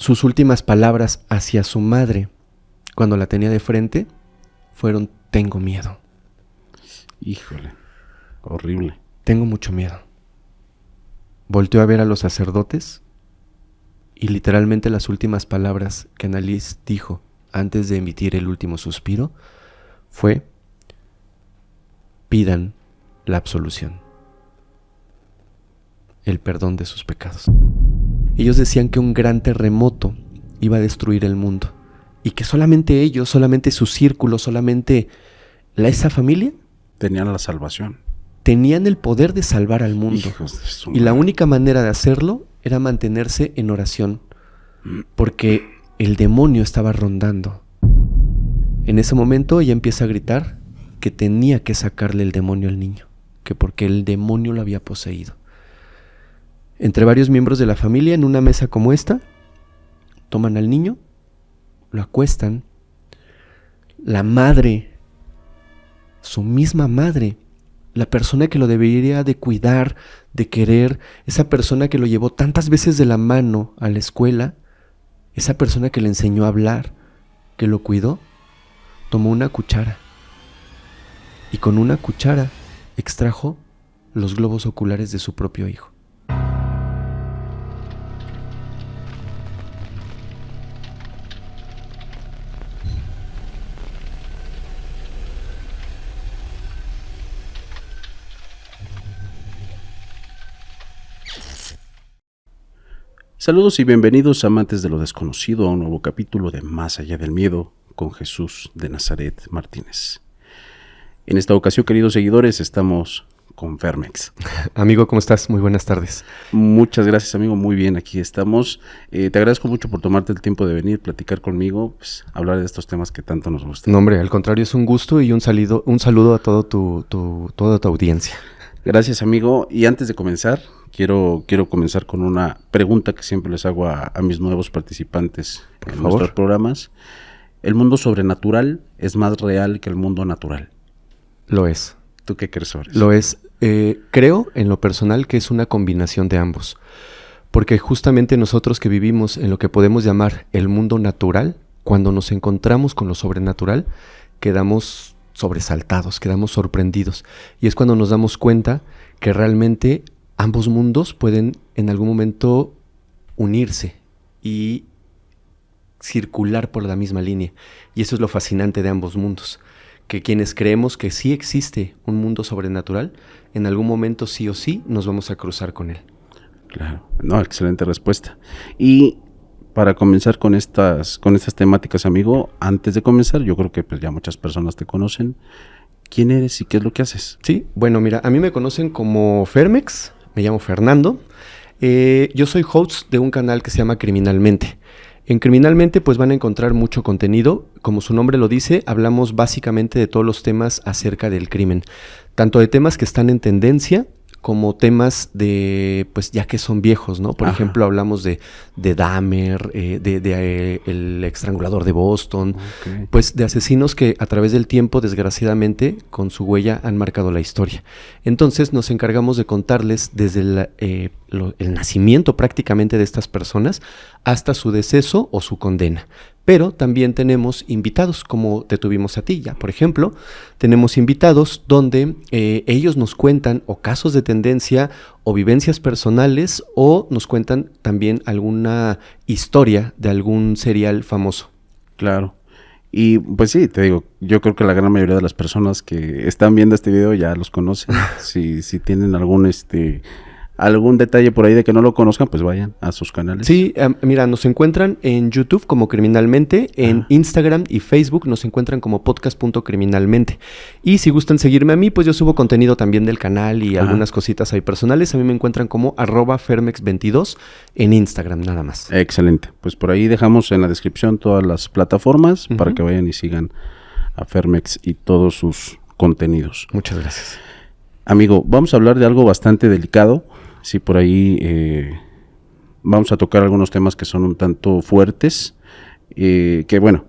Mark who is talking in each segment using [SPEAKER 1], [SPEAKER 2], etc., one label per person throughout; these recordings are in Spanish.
[SPEAKER 1] sus últimas palabras hacia su madre, cuando la tenía de frente, fueron: tengo miedo.
[SPEAKER 2] Híjole, horrible.
[SPEAKER 1] Tengo mucho miedo. Volteó a ver a los sacerdotes y literalmente las últimas palabras que Annalise dijo antes de emitir el último suspiro fue: pidan la absolución, el perdón de sus pecados. Ellos decían que un gran terremoto iba a destruir el mundo y que solamente ellos, solamente su círculo, solamente esa familia
[SPEAKER 2] tenían la salvación.
[SPEAKER 1] Tenían el poder de salvar al mundo. Y la única manera de hacerlo era mantenerse en oración, porque el demonio estaba rondando. En ese momento ella empieza a gritar que tenía que sacarle el demonio al niño, que porque el demonio lo había poseído. Entre varios miembros de la familia, en una mesa como esta, toman al niño, lo acuestan. La madre, su misma madre, la persona que lo debería de cuidar, de querer, esa persona que lo llevó tantas veces de la mano a la escuela, esa persona que le enseñó a hablar, que lo cuidó, tomó una cuchara y con una cuchara extrajo los globos oculares de su propio hijo.
[SPEAKER 2] Saludos y bienvenidos, amantes de lo desconocido, a un nuevo capítulo de Más allá del miedo con Jesús de Nazaret Martínez. En esta ocasión, queridos seguidores, estamos con Fermex.
[SPEAKER 1] Amigo, ¿cómo estás? Muy buenas tardes.
[SPEAKER 2] Muchas gracias, amigo. Muy bien, aquí estamos. Te agradezco mucho por tomarte el tiempo de venir, platicar conmigo, pues, hablar de estos temas que tanto nos gustan.
[SPEAKER 1] No, hombre, al contrario, es un gusto y un saludo a toda tu audiencia.
[SPEAKER 2] Gracias, amigo. Y antes de comenzar, quiero comenzar con una pregunta que siempre les hago a mis nuevos participantes en nuestros programas. ¿El mundo sobrenatural es más real que el mundo natural?
[SPEAKER 1] Lo es.
[SPEAKER 2] ¿Tú qué crees sobre eso?
[SPEAKER 1] Lo es. Creo, en lo personal, que es una combinación de ambos. Porque justamente nosotros que vivimos en lo que podemos llamar el mundo natural, cuando nos encontramos con lo sobrenatural, quedamos sobresaltados, quedamos sorprendidos. Y es cuando nos damos cuenta que realmente ambos mundos pueden en algún momento unirse y circular por la misma línea. Y eso es lo fascinante de ambos mundos. Que quienes creemos que sí existe un mundo sobrenatural, en algún momento sí o sí nos vamos a cruzar con él.
[SPEAKER 2] Claro, no, excelente respuesta. Y para comenzar con estas temáticas, amigo, antes de comenzar, yo creo que pues ya muchas personas te conocen. ¿Quién eres y qué es lo que haces?
[SPEAKER 1] Sí, bueno, mira, a mí me conocen como Fermex, me llamo Fernando. Yo soy host de un canal que se llama Criminalmente. En Criminalmente pues van a encontrar mucho contenido. Como su nombre lo dice, hablamos básicamente de todos los temas acerca del crimen. Tanto de temas que están en tendencia, como temas de, pues ya que son viejos, ¿no? Por ejemplo, hablamos de Dahmer, el estrangulador de Boston, pues de asesinos que a través del tiempo, desgraciadamente, con su huella han marcado la historia. Entonces nos encargamos de contarles desde el nacimiento prácticamente de estas personas hasta su deceso o su condena. Pero también tenemos invitados, como te tuvimos a ti ya. Por ejemplo, tenemos invitados donde ellos nos cuentan o casos de tendencia o vivencias personales, o nos cuentan también alguna historia de algún serial famoso. Claro.
[SPEAKER 2] Y pues sí, te digo, yo creo que la gran mayoría de las personas que están viendo este video ya los conocen. si tienen algún detalle por ahí de que no lo conozcan, pues vayan a sus canales.
[SPEAKER 1] Sí, mira, nos encuentran en YouTube como Criminalmente, en Instagram y Facebook nos encuentran como podcast.criminalmente. Y si gustan seguirme a mí, pues yo subo contenido también del canal y algunas cositas ahí personales. A mí me encuentran como @fermex22 en Instagram, nada más.
[SPEAKER 2] Excelente. Pues por ahí dejamos en la descripción todas las plataformas para que vayan y sigan a Fermex y todos sus contenidos.
[SPEAKER 1] Muchas gracias.
[SPEAKER 2] Amigo, vamos a hablar de algo bastante delicado. Sí, por ahí vamos a tocar algunos temas que son un tanto fuertes. Que bueno,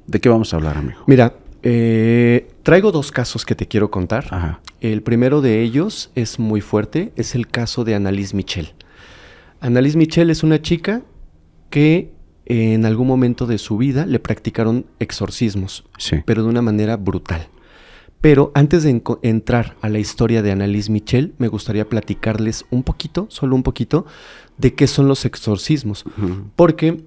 [SPEAKER 2] ¿de qué vamos a hablar, amigo?
[SPEAKER 1] Mira, traigo dos casos que te quiero contar. Ajá. El primero de ellos es muy fuerte, es el caso de Annalise Michel. Annalise Michel es una chica que en algún momento de su vida le practicaron exorcismos,
[SPEAKER 2] Sí.
[SPEAKER 1] pero de una manera brutal. Pero antes de entrar a la historia de Annalise Michel, me gustaría platicarles un poquito, solo un poquito, de qué son los exorcismos. Porque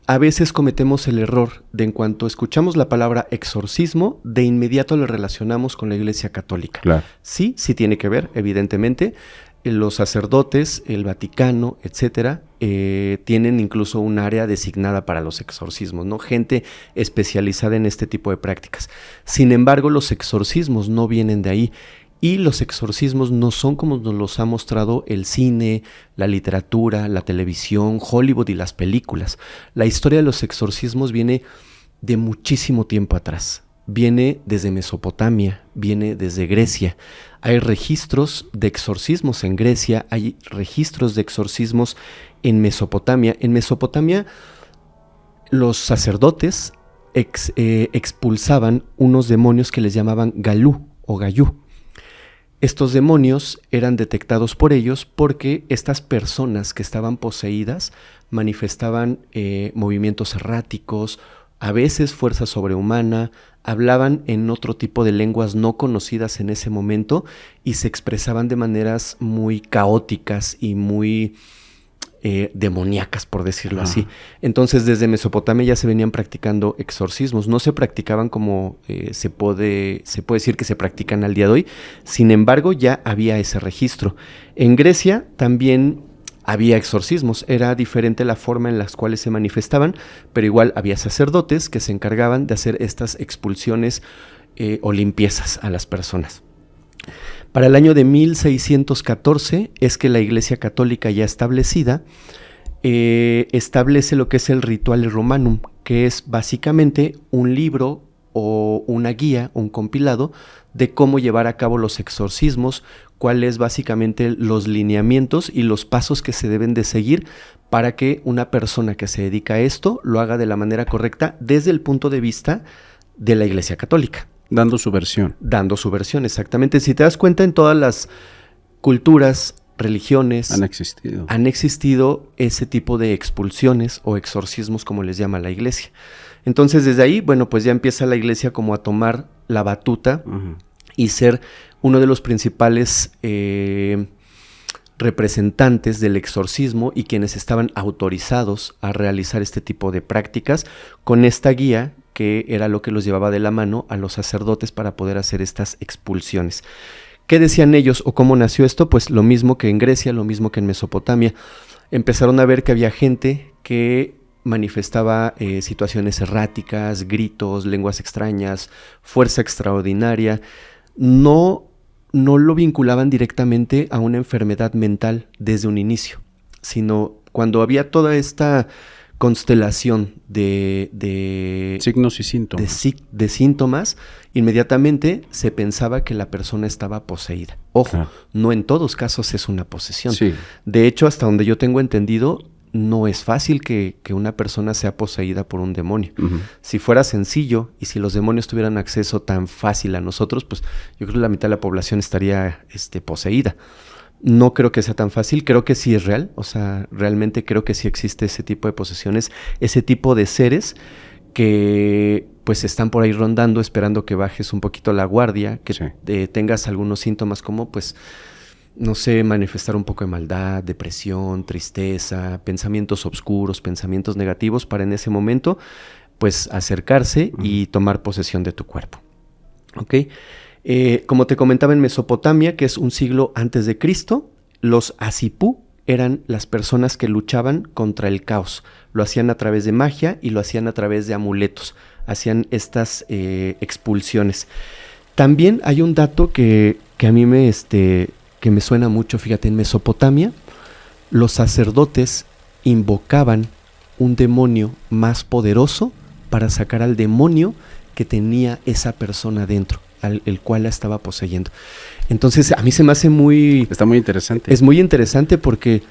[SPEAKER 1] a veces cometemos el error de, en cuanto escuchamos la palabra exorcismo, de inmediato lo relacionamos con la Iglesia Católica.
[SPEAKER 2] Claro.
[SPEAKER 1] Sí, sí tiene que ver, evidentemente. Los sacerdotes, el Vaticano, etcétera, tienen incluso un área designada para los exorcismos, ¿no? Gente especializada en este tipo de prácticas. Sin embargo, los exorcismos no vienen de ahí. Y los exorcismos no son como nos los ha mostrado el cine, la literatura, la televisión, Hollywood y las películas. La historia de los exorcismos viene de muchísimo tiempo atrás. Viene desde Mesopotamia, viene desde Grecia. Hay registros de exorcismos en Grecia, hay registros de exorcismos en Mesopotamia. En Mesopotamia, los sacerdotes expulsaban unos demonios que les llamaban Galú o Gayú. Estos demonios eran detectados por ellos porque estas personas que estaban poseídas manifestaban movimientos erráticos, a veces fuerza sobrehumana, hablaban en otro tipo de lenguas no conocidas en ese momento y se expresaban de maneras muy caóticas y muy demoníacas, por decirlo así. Entonces, desde Mesopotamia ya se venían practicando exorcismos. No se practicaban como se puede decir que se practican al día de hoy. Sin embargo, ya había ese registro. En Grecia también había exorcismos. Era diferente la forma en las cuales se manifestaban, pero igual había sacerdotes que se encargaban de hacer estas expulsiones o limpiezas a las personas. Para el año de 1614 es que la Iglesia Católica ya establecida establece lo que es el Rituale Romanum, que es básicamente un libro o una guía, un compilado de cómo llevar a cabo los exorcismos, cuáles básicamente los lineamientos y los pasos que se deben de seguir para que una persona que se dedica a esto lo haga de la manera correcta desde el punto de vista de la Iglesia Católica.
[SPEAKER 2] Dando su versión.
[SPEAKER 1] Dando su versión, exactamente. Si te das cuenta, en todas las culturas, religiones, han existido ese tipo de expulsiones o exorcismos, como les llama la Iglesia. Entonces, desde ahí, bueno, pues ya empieza la Iglesia como a tomar la batuta y ser uno de los principales representantes del exorcismo y quienes estaban autorizados a realizar este tipo de prácticas con esta guía que era lo que los llevaba de la mano a los sacerdotes para poder hacer estas expulsiones. ¿Qué decían ellos o cómo nació esto? Pues lo mismo que en Grecia, lo mismo que en Mesopotamia. Empezaron a ver que había gente que manifestaba situaciones erráticas, gritos, lenguas extrañas, fuerza extraordinaria. No lo vinculaban directamente a una enfermedad mental desde un inicio, sino cuando había toda esta constelación de
[SPEAKER 2] signos y síntomas.
[SPEAKER 1] De síntomas, inmediatamente se pensaba que la persona estaba poseída. Ojo, no en todos casos es una posesión.
[SPEAKER 2] Sí.
[SPEAKER 1] De hecho, hasta donde yo tengo entendido, no es fácil que una persona sea poseída por un demonio. Si fuera sencillo y si los demonios tuvieran acceso tan fácil a nosotros, pues yo creo que la mitad de la población estaría poseída. No creo que sea tan fácil, creo que sí es real, o sea, realmente creo que sí existe ese tipo de posesiones, ese tipo de seres que pues están por ahí rondando, esperando que bajes un poquito la guardia, que tengas algunos síntomas como pues, no sé, manifestar un poco de maldad, depresión, tristeza, pensamientos oscuros, pensamientos negativos, para en ese momento pues acercarse y tomar posesión de tu cuerpo, ¿ok? Como te comentaba, en Mesopotamia, que es un siglo antes de Cristo, los asipú eran las personas que luchaban contra el caos. Lo hacían a través de magia y lo hacían a través de amuletos. Hacían estas expulsiones. También hay un dato que a mí que me suena mucho. Fíjate, en Mesopotamia, los sacerdotes invocaban un demonio más poderoso para sacar al demonio que tenía esa persona dentro, el cual la estaba poseyendo. Entonces, a mí se me hace Está muy interesante. Es muy interesante porque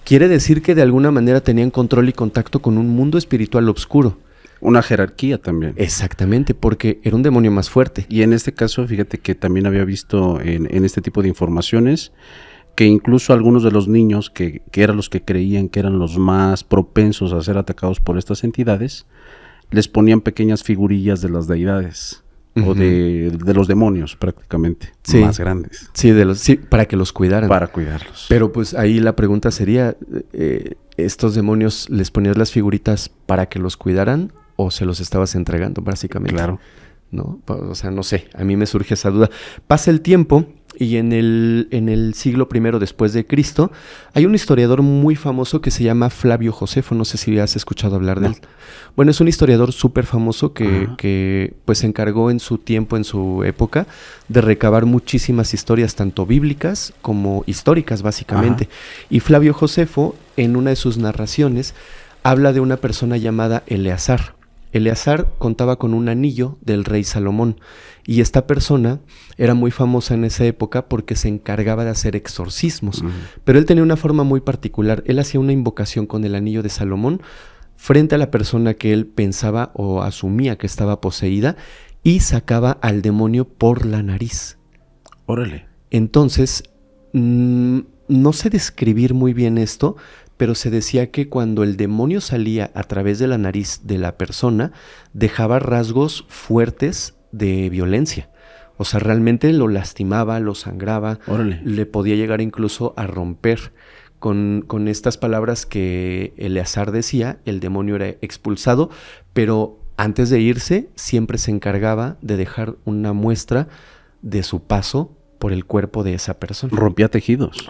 [SPEAKER 1] quiere decir que de alguna manera tenían control y contacto con un mundo espiritual oscuro.
[SPEAKER 2] Una jerarquía también.
[SPEAKER 1] Exactamente, porque era un demonio más fuerte.
[SPEAKER 2] Y en este caso, fíjate que también había visto en este tipo de informaciones que incluso algunos de los niños que eran los que creían que eran los más propensos a ser atacados por estas entidades, les ponían pequeñas figurillas de las deidades o de los demonios prácticamente, más grandes.
[SPEAKER 1] Sí, para que los cuidaran.
[SPEAKER 2] Para cuidarlos.
[SPEAKER 1] Pero pues ahí la pregunta sería, ¿estos demonios les ponías las figuritas para que los cuidaran o se los estabas entregando básicamente?
[SPEAKER 2] Claro.
[SPEAKER 1] ¿No? O sea, no sé, a mí me surge esa duda. Pasa el tiempo y en el siglo I después de Cristo hay un historiador muy famoso que se llama Flavio Josefo, no sé si has escuchado hablar de él. Bueno, es un historiador súper famoso que pues se encargó en su tiempo, en su época, de recabar muchísimas historias, tanto bíblicas como históricas básicamente. Y Flavio Josefo, en una de sus narraciones, habla de una persona llamada Eleazar. Eleazar contaba con un anillo del rey Salomón y esta persona era muy famosa en esa época porque se encargaba de hacer exorcismos, pero él tenía una forma muy particular. Él hacía una invocación con el anillo de Salomón frente a la persona que él pensaba o asumía que estaba poseída y sacaba al demonio por la nariz.
[SPEAKER 2] Órale.
[SPEAKER 1] Entonces, no sé describir muy bien esto, pero se decía que cuando el demonio salía a través de la nariz de la persona, dejaba rasgos fuertes de violencia. O sea, realmente lo lastimaba, lo sangraba, le podía llegar incluso a romper. Con estas palabras que Eleazar decía, el demonio era expulsado, pero antes de irse siempre se encargaba de dejar una muestra de su paso por el cuerpo de esa persona.
[SPEAKER 2] Rompía tejidos,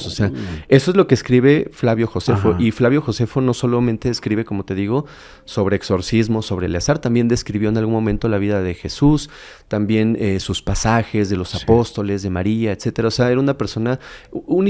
[SPEAKER 1] o sea, eso es lo que escribe Flavio Josefo. Y Flavio Josefo no solamente escribe, como te digo, sobre exorcismo, sobre Eleazar, también describió en algún momento la vida de Jesús, también sus pasajes de los apóstoles, de María, etcétera. O sea, era una persona, un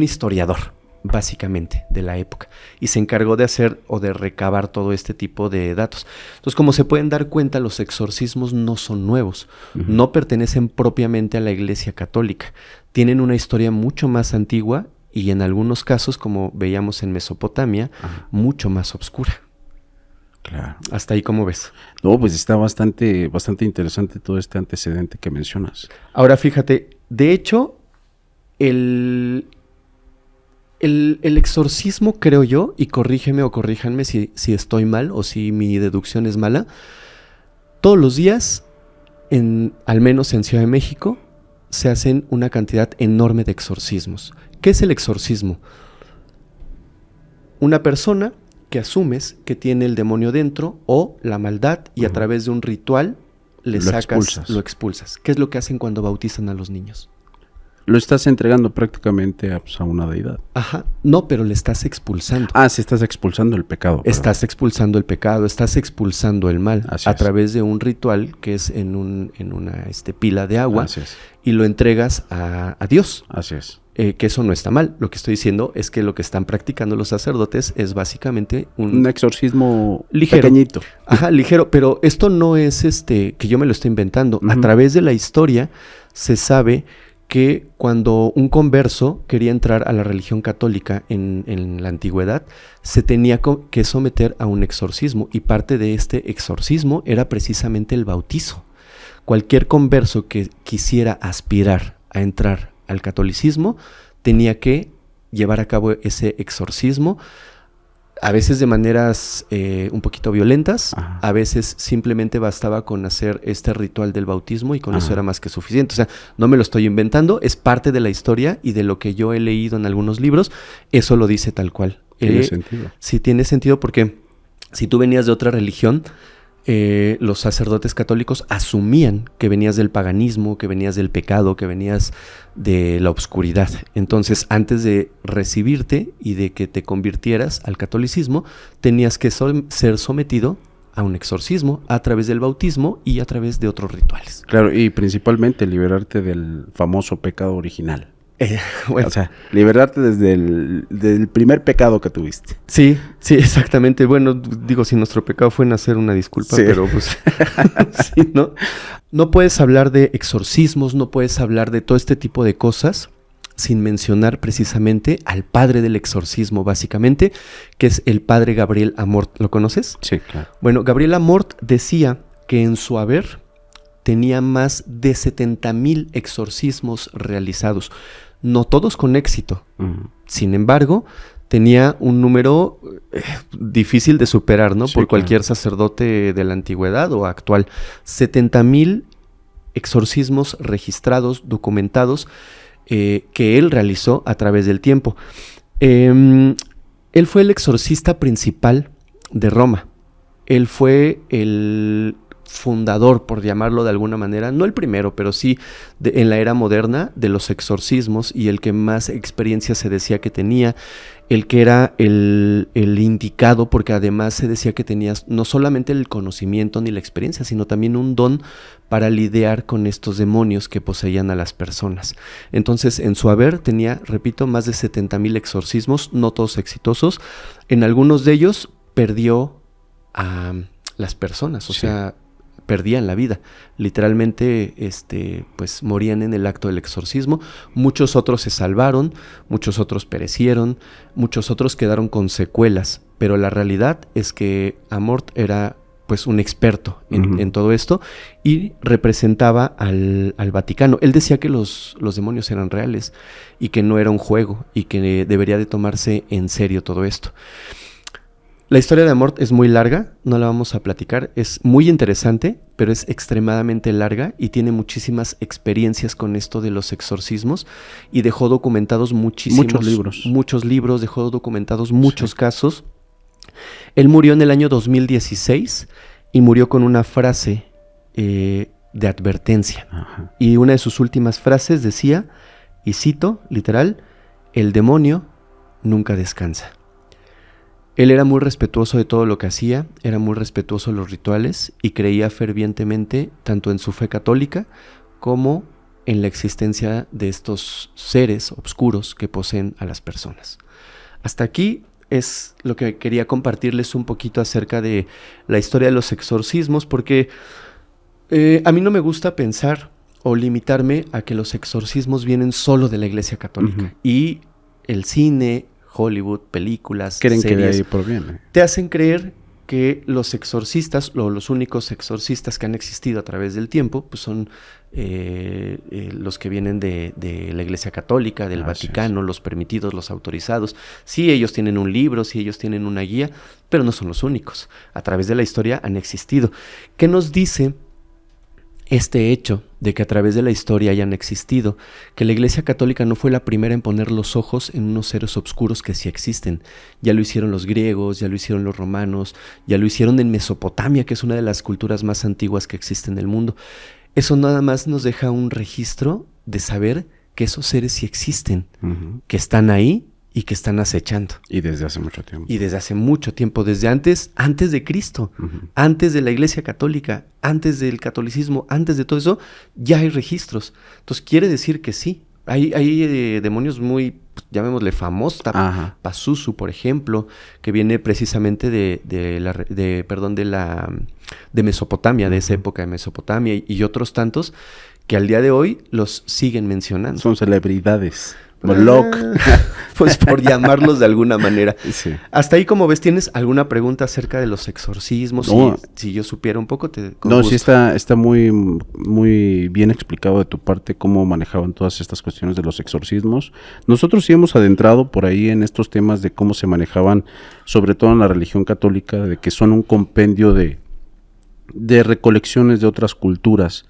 [SPEAKER 1] historiador, básicamente, de la época, y se encargó de hacer o de recabar todo este tipo de datos. Entonces, como se pueden dar cuenta, los exorcismos no son nuevos, no pertenecen propiamente a la Iglesia Católica, tienen una historia mucho más antigua y en algunos casos, como veíamos en Mesopotamia, mucho más oscura.
[SPEAKER 2] Claro.
[SPEAKER 1] Hasta ahí, ¿cómo ves?
[SPEAKER 2] No, pues está bastante interesante todo este antecedente que mencionas.
[SPEAKER 1] Ahora, fíjate, de hecho, el exorcismo, creo yo, y corrígeme o corríjanme si estoy mal o si mi deducción es mala, todos los días, al menos en Ciudad de México, se hacen una cantidad enorme de exorcismos. ¿Qué es el exorcismo? Una persona que asumes que tiene el demonio dentro o la maldad y a través de un ritual lo expulsas. ¿Qué es lo que hacen cuando bautizan a los niños?
[SPEAKER 2] Lo estás entregando prácticamente a una deidad.
[SPEAKER 1] No, pero le estás expulsando.
[SPEAKER 2] Sí, estás expulsando el pecado.
[SPEAKER 1] Estás expulsando el pecado, estás expulsando el mal a través de un ritual que es en una pila de agua.
[SPEAKER 2] Así es.
[SPEAKER 1] Y lo entregas a Dios.
[SPEAKER 2] Así es.
[SPEAKER 1] Que eso no está mal. Lo que estoy diciendo es que lo que están practicando los sacerdotes es básicamente un
[SPEAKER 2] exorcismo
[SPEAKER 1] ligero,
[SPEAKER 2] pequeñito.
[SPEAKER 1] Ligero, pero esto no es que yo me lo estoy inventando. A través de la historia se sabe que cuando un converso quería entrar a la religión católica en la antigüedad, se tenía que someter a un exorcismo, y parte de este exorcismo era precisamente el bautizo. Cualquier converso que quisiera aspirar a entrar al catolicismo tenía que llevar a cabo ese exorcismo, a veces de maneras un poquito violentas, a veces simplemente bastaba con hacer este ritual del bautismo y con eso era más que suficiente. O sea, no me lo estoy inventando, es parte de la historia y de lo que yo he leído en algunos libros, eso lo dice tal cual.
[SPEAKER 2] Tiene sentido.
[SPEAKER 1] Sí, tiene sentido porque si tú venías de otra religión, los sacerdotes católicos asumían que venías del paganismo, que venías del pecado, que venías de la oscuridad. Entonces, antes de recibirte y de que te convirtieras al catolicismo, tenías que ser sometido a un exorcismo a través del bautismo y a través de otros rituales.
[SPEAKER 2] Claro, y principalmente liberarte del famoso pecado original.
[SPEAKER 1] Bueno.
[SPEAKER 2] O sea, liberarte desde el primer pecado que tuviste.
[SPEAKER 1] Sí, exactamente. Bueno, digo, si nuestro pecado fue nacer, una disculpa, pero pues sí, ¿no? No puedes hablar de exorcismos, no puedes hablar de todo este tipo de cosas sin mencionar precisamente al padre del exorcismo, básicamente, que es el padre Gabriel Amort. ¿Lo conoces?
[SPEAKER 2] Sí, claro.
[SPEAKER 1] Bueno, Gabriel Amort decía que en su haber tenía más de 70,000 exorcismos realizados, no todos con éxito. Sin embargo, tenía un número difícil de superar, ¿no?
[SPEAKER 2] Sí,
[SPEAKER 1] por cualquier
[SPEAKER 2] claro.
[SPEAKER 1] sacerdote de la antigüedad o actual. 70,000 exorcismos registrados, documentados, que él realizó a través del tiempo. Él fue el exorcista principal de Roma. Él fue el fundador, por llamarlo de alguna manera, no el primero, pero sí en la era moderna de los exorcismos, y el que más experiencia se decía que tenía, el que era el indicado, porque además se decía que tenía no solamente el conocimiento ni la experiencia, sino también un don para lidiar con estos demonios que poseían a las personas. Entonces, en su haber tenía, repito, más de 70,000 exorcismos, no todos exitosos. En algunos de ellos perdió a las personas, o sea, perdían la vida. Literalmente, pues morían en el acto del exorcismo. Muchos otros se salvaron, muchos otros perecieron, muchos otros quedaron con secuelas. Pero la realidad es que Amort era pues un experto en todo esto y representaba al Vaticano. Él decía que los demonios eran reales y que no era un juego y que debería de tomarse en serio todo esto. La historia de Amort es muy larga, no la vamos a platicar, es muy interesante, pero es extremadamente larga y tiene muchísimas experiencias con esto de los exorcismos y dejó documentados muchos libros, dejó documentados muchos casos. Él murió en el año 2016 y murió con una frase de advertencia.
[SPEAKER 2] Ajá.
[SPEAKER 1] Y una de sus últimas frases decía, y cito, literal, el demonio nunca descansa. Él era muy respetuoso de todo lo que hacía, era muy respetuoso de los rituales y creía fervientemente tanto en su fe católica como en la existencia de estos seres oscuros que poseen a las personas. Hasta aquí es lo que quería compartirles un poquito acerca de la historia de los exorcismos, porque a mí no me gusta pensar o limitarme a que los exorcismos vienen solo de la Iglesia Católica. Y el cine, Hollywood, películas,
[SPEAKER 2] creen
[SPEAKER 1] series,
[SPEAKER 2] que de ahí proviene.
[SPEAKER 1] te hacen creer que los exorcistas, o los únicos exorcistas que han existido a través del tiempo, pues son los que vienen de la Iglesia Católica, del Vaticano, los permitidos, los autorizados. Sí, ellos tienen un libro, sí, ellos tienen una guía, pero no son los únicos. A través de la historia han existido. ¿Qué nos dice este hecho de que a través de la historia hayan existido? Que la Iglesia Católica no fue la primera en poner los ojos en unos seres oscuros que sí existen. Ya lo hicieron los griegos, ya lo hicieron los romanos, ya lo hicieron en Mesopotamia, que es una de las culturas más antiguas que existe en el mundo. Eso nada más nos deja un registro de saber que esos seres sí existen, que están ahí y que están acechando.
[SPEAKER 2] Y desde hace mucho tiempo.
[SPEAKER 1] Y desde hace mucho tiempo, desde antes de Cristo, antes de la Iglesia Católica, antes del catolicismo, antes de todo eso, ya hay registros. Entonces quiere decir que sí. Hay demonios muy, llamémosle famosos, Pazuzu, por ejemplo, que viene precisamente de Mesopotamia, de esa época de Mesopotamia, y otros tantos que al día de hoy los siguen mencionando.
[SPEAKER 2] Son celebridades. Moloch.
[SPEAKER 1] Pues por llamarlos de alguna manera.
[SPEAKER 2] Sí.
[SPEAKER 1] Hasta ahí, como ves, ¿tienes alguna pregunta acerca de los exorcismos?
[SPEAKER 2] No.
[SPEAKER 1] Si yo supiera un poco, con
[SPEAKER 2] no,
[SPEAKER 1] gusto.
[SPEAKER 2] Sí está muy, muy bien explicado de tu parte cómo manejaban todas estas cuestiones de los exorcismos. Nosotros sí hemos adentrado por ahí en estos temas de cómo se manejaban, sobre todo en la religión católica, de que son un compendio de recolecciones de otras culturas.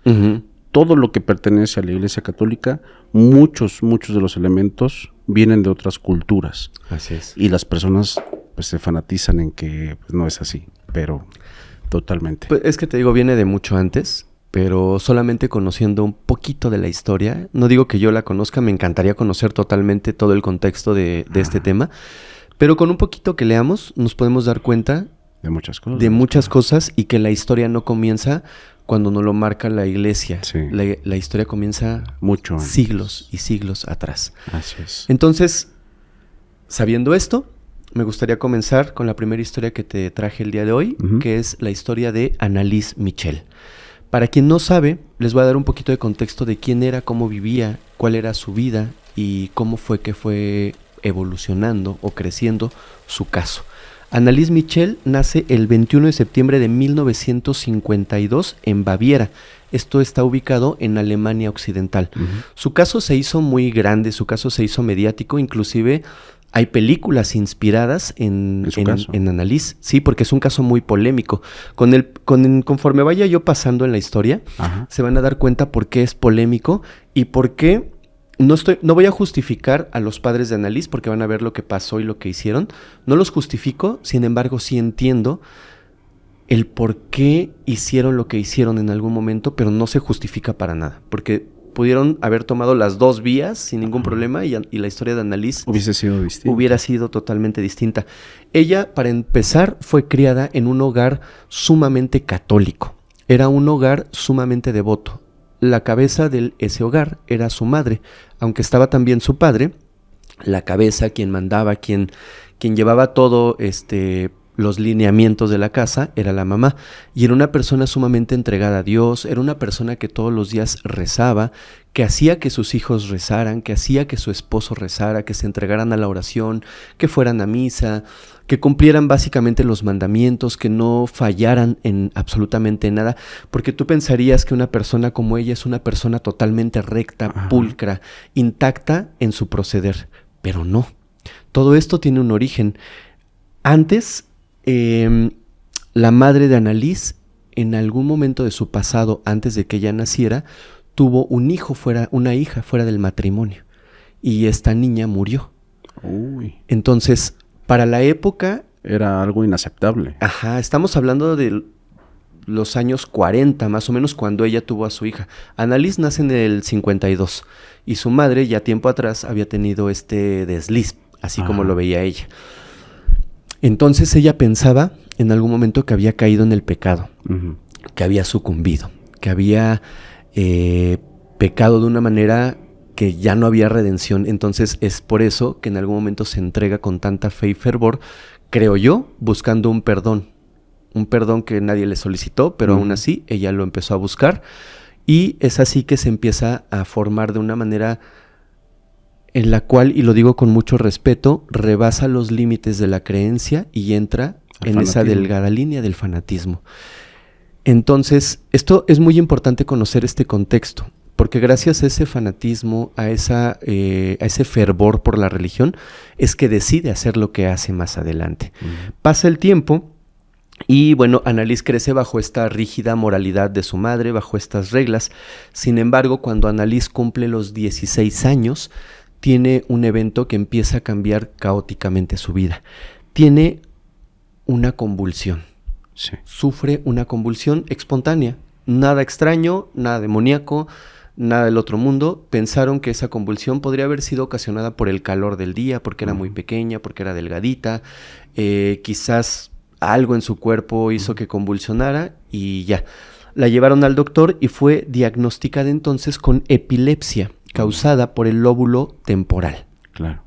[SPEAKER 2] Todo lo que pertenece a la Iglesia Católica, muchos de los elementos vienen de otras culturas.
[SPEAKER 1] Así es.
[SPEAKER 2] Y las personas pues se fanatizan en que pues, no es así, pero totalmente.
[SPEAKER 1] Pues es que te digo, viene de mucho antes, pero solamente conociendo un poquito de la historia, no digo que yo la conozca, me encantaría conocer totalmente todo el contexto de este tema, pero con un poquito que leamos nos podemos dar cuenta
[SPEAKER 2] de muchas cosas.
[SPEAKER 1] De muchas cosas, y que la historia no comienza cuando nos lo marca la Iglesia.
[SPEAKER 2] Sí.
[SPEAKER 1] La historia comienza
[SPEAKER 2] mucho antes.
[SPEAKER 1] Siglos y siglos atrás.
[SPEAKER 2] Así es.
[SPEAKER 1] Entonces, sabiendo esto, me gustaría comenzar con la primera historia que te traje el día de hoy, que es la historia de Annalise Michel. Para quien no sabe, les voy a dar un poquito de contexto de quién era, cómo vivía, cuál era su vida y cómo fue que fue evolucionando o creciendo su caso. Annalise Michel nace el 21 de septiembre de 1952 en Baviera. Esto está ubicado en Alemania Occidental. Su caso se hizo muy grande, su caso se hizo mediático, inclusive hay películas inspiradas en Annalise. Sí, porque es un caso muy polémico. Conforme vaya yo pasando en la historia, se van a dar cuenta por qué es polémico y por qué no voy a justificar a los padres de Annalise porque van a ver lo que pasó y lo que hicieron. No los justifico, sin embargo, sí entiendo el por qué hicieron lo que hicieron en algún momento, pero no se justifica para nada. Porque pudieron haber tomado las dos vías sin ningún problema y la historia de Annalise hubiera sido totalmente distinta. Ella, para empezar, fue criada en un hogar sumamente católico. Era un hogar sumamente devoto. La cabeza de ese hogar era su madre, aunque estaba también su padre. La cabeza, quien mandaba, quien llevaba todo los lineamientos de la casa, era la mamá, y era una persona sumamente entregada a Dios, era una persona que todos los días rezaba, que hacía que sus hijos rezaran, que hacía que su esposo rezara, que se entregaran a la oración, que fueran a misa, que cumplieran básicamente los mandamientos, que no fallaran en absolutamente nada, porque tú pensarías que una persona como ella es una persona totalmente recta, pulcra, intacta en su proceder, pero no. Todo esto tiene un origen. Antes, la madre de Annalise, en algún momento de su pasado, antes de que ella naciera, tuvo una hija fuera del matrimonio. Y esta niña murió.
[SPEAKER 2] Uy.
[SPEAKER 1] Entonces, para la época...
[SPEAKER 2] Era algo inaceptable.
[SPEAKER 1] Estamos hablando de los años 40, más o menos, cuando ella tuvo a su hija. Annalise nace en el 52. Y su madre, ya tiempo atrás, había tenido este desliz, así como lo veía ella. Entonces ella pensaba en algún momento que había caído en el pecado, que había sucumbido, que había pecado de una manera que ya no había redención. Entonces es por eso que en algún momento se entrega con tanta fe y fervor, creo yo, buscando un perdón que nadie le solicitó, pero aún así ella lo empezó a buscar y es así que se empieza a formar de una manera en la cual, y lo digo con mucho respeto, rebasa los límites de la creencia y entra en esa delgada línea del fanatismo. Entonces, esto es muy importante conocer este contexto, porque gracias a ese fanatismo, a ese fervor por la religión, es que decide hacer lo que hace más adelante. Pasa el tiempo y, bueno, Annalise crece bajo esta rígida moralidad de su madre, bajo estas reglas. Sin embargo, cuando Annalise cumple los 16 años, tiene un evento que empieza a cambiar caóticamente su vida. Tiene una convulsión.
[SPEAKER 2] Sí.
[SPEAKER 1] Sufre una convulsión espontánea. Nada extraño, nada demoníaco, nada del otro mundo. Pensaron que esa convulsión podría haber sido ocasionada por el calor del día, porque era muy pequeña, porque era delgadita. Quizás algo en su cuerpo hizo que convulsionara y ya. La llevaron al doctor y fue diagnosticada entonces con epilepsia causada por el lóbulo temporal.
[SPEAKER 2] Claro.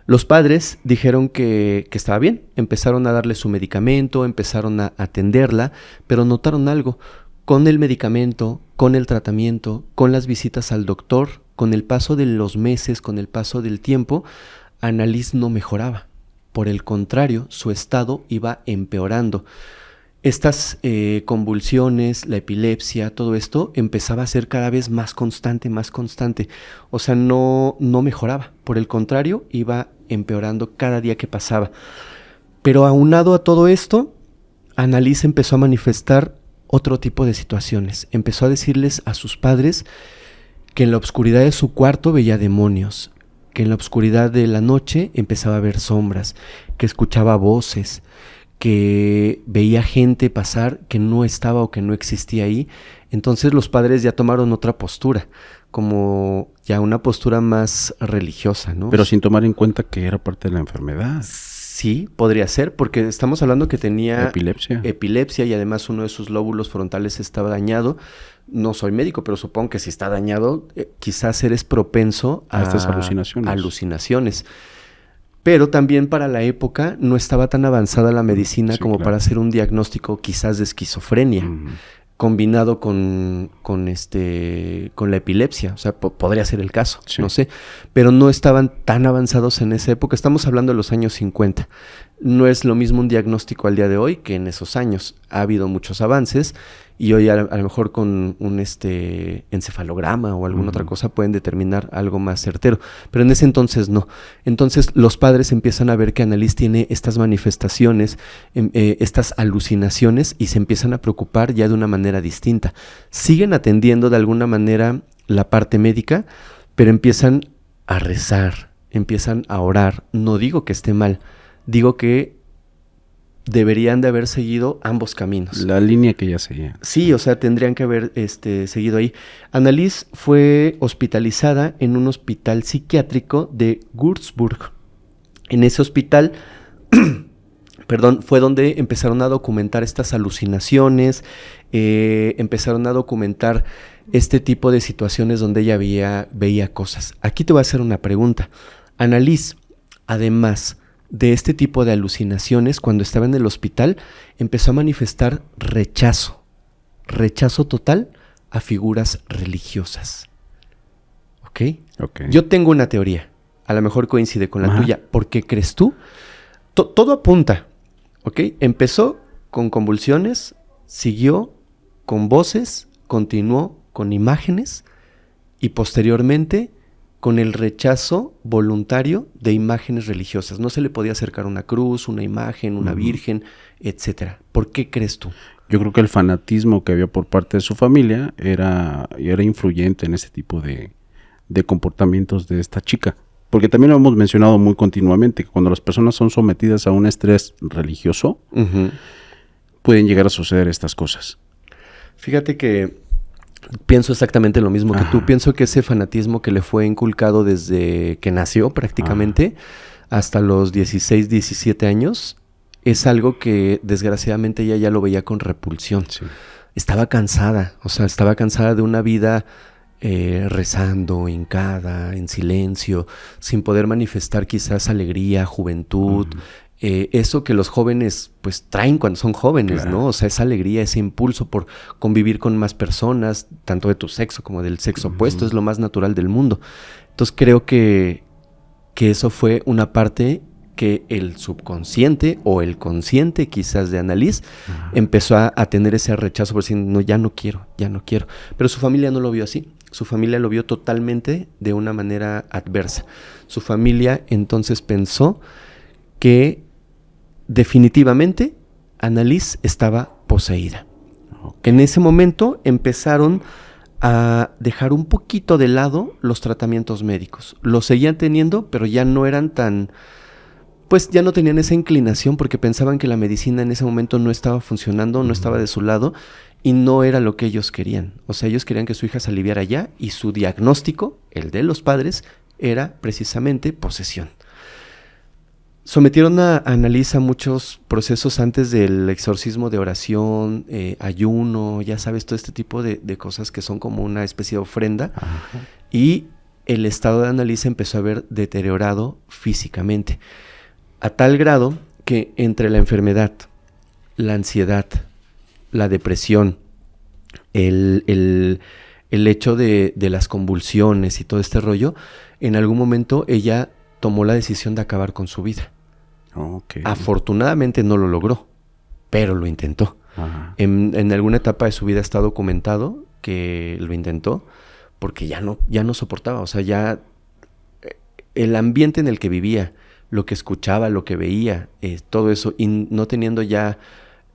[SPEAKER 1] Los padres dijeron que estaba bien, empezaron a darle su medicamento, empezaron a atenderla, pero notaron algo. Con el medicamento, con el tratamiento, con las visitas al doctor, con el paso de los meses, con el paso del tiempo, Annalise no mejoraba. Por el contrario, su estado iba empeorando. Estas convulsiones, la epilepsia, todo esto empezaba a ser cada vez más constante. O sea, no mejoraba. Por el contrario, iba empeorando cada día que pasaba. Pero aunado a todo esto, Annalise empezó a manifestar otro tipo de situaciones. Empezó a decirles a sus padres que en la oscuridad de su cuarto veía demonios, que en la oscuridad de la noche empezaba a ver sombras, que escuchaba voces, que veía gente pasar que no estaba o que no existía ahí. Entonces los padres ya tomaron otra postura, como ya una postura más religiosa, ¿no?
[SPEAKER 2] Pero sin tomar en cuenta que era parte de la enfermedad.
[SPEAKER 1] Sí, podría ser, porque estamos hablando que tenía
[SPEAKER 2] epilepsia
[SPEAKER 1] y además uno de sus lóbulos frontales estaba dañado. No soy médico, pero supongo que si está dañado, quizás eres propenso
[SPEAKER 2] a estas
[SPEAKER 1] alucinaciones. Pero también para la época no estaba tan avanzada la medicina como para hacer un diagnóstico quizás de esquizofrenia, combinado con la epilepsia. O sea, podría ser el caso, no sé. Pero no estaban tan avanzados en esa época. Estamos hablando de los años 50. No es lo mismo un diagnóstico al día de hoy que en esos años. Ha habido muchos avances y hoy a lo mejor con un encefalograma o alguna otra cosa pueden determinar algo más certero. Pero en ese entonces no. Entonces los padres empiezan a ver que Annalise tiene estas manifestaciones, estas alucinaciones y se empiezan a preocupar ya de una manera distinta. Siguen atendiendo de alguna manera la parte médica, pero empiezan a rezar, empiezan a orar. No digo que esté mal. Digo que deberían de haber seguido ambos caminos.
[SPEAKER 2] La línea que ella seguía.
[SPEAKER 1] Sí, o sea, tendrían que haber seguido ahí. Annalise fue hospitalizada en un hospital psiquiátrico de Würzburg. En ese hospital, fue donde empezaron a documentar estas alucinaciones, empezaron a documentar este tipo de situaciones donde ella veía cosas. Aquí te voy a hacer una pregunta. Annalise, además de este tipo de alucinaciones, cuando estaba en el hospital, empezó a manifestar rechazo total a figuras religiosas. ¿Ok? Yo tengo una teoría, a lo mejor coincide con la tuya. ¿Por qué crees tú? Todo apunta, ¿ok? Empezó con convulsiones, siguió con voces, continuó con imágenes y posteriormente con el rechazo voluntario de imágenes religiosas. No se le podía acercar una cruz, una imagen, una virgen, etcétera. ¿Por qué crees tú?
[SPEAKER 2] Yo creo que el fanatismo que había por parte de su familia era influyente en ese tipo de comportamientos de esta chica. Porque también lo hemos mencionado muy continuamente, que cuando las personas son sometidas a un estrés religioso, pueden llegar a suceder estas cosas.
[SPEAKER 1] Fíjate que pienso exactamente lo mismo que tú. Pienso que ese fanatismo que le fue inculcado desde que nació prácticamente hasta los 16, 17 años es algo que desgraciadamente ella ya lo veía con repulsión. Sí. Estaba cansada, de una vida rezando, hincada, en silencio, sin poder manifestar quizás alegría, juventud, eso que los jóvenes pues traen cuando son jóvenes, claro, ¿no? O sea, esa alegría, ese impulso por convivir con más personas, tanto de tu sexo como del sexo opuesto, es lo más natural del mundo. Entonces creo que eso fue una parte que el subconsciente o el consciente quizás de Annalise empezó a tener ese rechazo por decir, no, ya no quiero. Pero su familia no lo vio así. Su familia lo vio totalmente de una manera adversa. Su familia entonces pensó que definitivamente Annalise estaba poseída. En ese momento empezaron a dejar un poquito de lado los tratamientos médicos. Los seguían teniendo, pero ya no eran tan... pues ya no tenían esa inclinación porque pensaban que la medicina en ese momento no estaba funcionando, no estaba de su lado y no era lo que ellos querían. O sea, ellos querían que su hija se aliviara ya y su diagnóstico, el de los padres, era precisamente posesión. Sometieron a Annalise a muchos procesos antes del exorcismo de oración, ayuno, ya sabes, todo este tipo de cosas que son como una especie de ofrenda. Y el estado de Annalise empezó a ver deteriorado físicamente. A tal grado que entre la enfermedad, la ansiedad, la depresión, el hecho de las convulsiones y todo este rollo, en algún momento ella tomó la decisión de acabar con su vida. Afortunadamente no lo logró, pero lo intentó. En alguna etapa de su vida está documentado que lo intentó porque ya no soportaba. O sea, ya el ambiente en el que vivía, lo que escuchaba, lo que veía, todo eso, y no teniendo ya,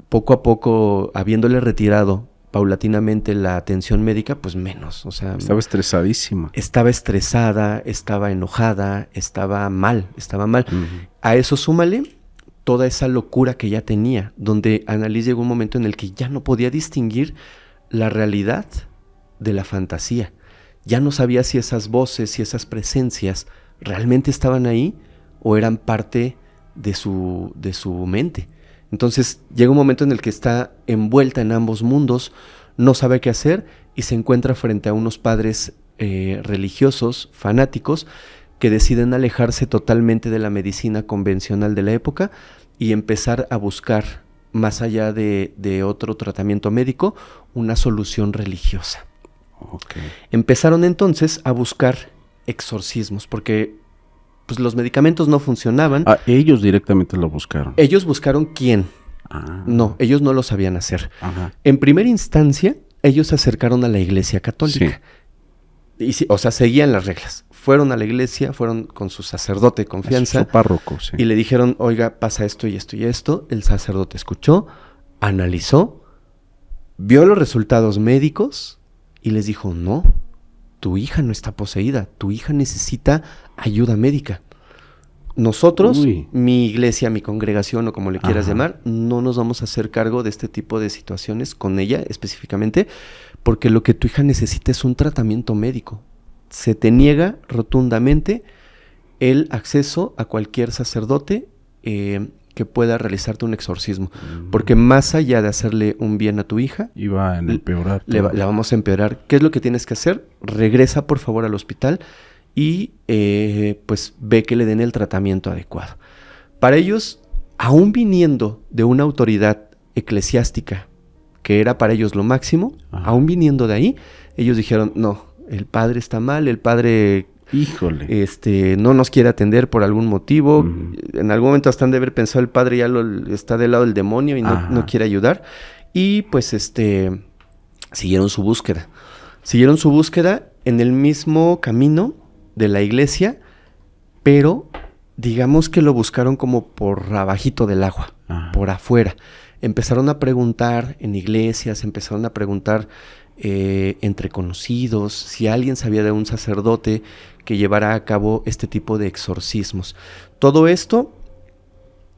[SPEAKER 1] poco a poco, habiéndole retirado paulatinamente la atención médica, pues menos. O sea,
[SPEAKER 2] estaba estresadísima.
[SPEAKER 1] Estaba estresada, estaba enojada, estaba mal. A eso súmale toda esa locura que ya tenía, donde Annalise llegó un momento en el que ya no podía distinguir la realidad de la fantasía. Ya no sabía si esas voces, si esas presencias realmente estaban ahí o eran parte de su mente. Entonces llega un momento en el que está envuelta en ambos mundos, no sabe qué hacer y se encuentra frente a unos padres religiosos, fanáticos, que deciden alejarse totalmente de la medicina convencional de la época y empezar a buscar, más allá de otro tratamiento médico, una solución religiosa. Empezaron entonces a buscar exorcismos, porque pues los medicamentos no funcionaban.
[SPEAKER 2] Ellos directamente lo buscaron.
[SPEAKER 1] Ellos buscaron quién. No, ellos no lo sabían hacer.
[SPEAKER 2] Ajá.
[SPEAKER 1] En primera instancia, ellos se acercaron a la Iglesia Católica. Sí. O sea, seguían las reglas. Fueron a la iglesia, fueron con su sacerdote de confianza.
[SPEAKER 2] Su párroco, sí.
[SPEAKER 1] Y le dijeron, oiga, pasa esto y esto y esto. El sacerdote escuchó, analizó, vio los resultados médicos y les dijo, no, tu hija no está poseída, tu hija necesita ayuda médica. Nosotros, mi iglesia, mi congregación o como le quieras llamar, no nos vamos a hacer cargo de este tipo de situaciones con ella específicamente, porque lo que tu hija necesita es un tratamiento médico. Se te niega rotundamente el acceso a cualquier sacerdote que pueda realizarte un exorcismo. Porque más allá de hacerle un bien a tu hija,
[SPEAKER 2] iba a empeorar.
[SPEAKER 1] La vamos a empeorar. ¿Qué es lo que tienes que hacer? Regresa por favor al hospital y pues ve que le den el tratamiento adecuado. Para ellos, aún viniendo de una autoridad eclesiástica, que era para ellos lo máximo, aún viniendo de ahí, ellos dijeron, no, el padre está mal, el padre no nos quiere atender por algún motivo. En algún momento hasta han de haber pensado el padre ya está del lado del demonio y no quiere ayudar. Y pues siguieron su búsqueda. Siguieron su búsqueda en el mismo camino de la iglesia, pero digamos que lo buscaron como por abajito del agua, por afuera. Empezaron a preguntar en iglesias, empezaron a preguntar entre conocidos, si alguien sabía de un sacerdote que llevara a cabo este tipo de exorcismos. Todo esto,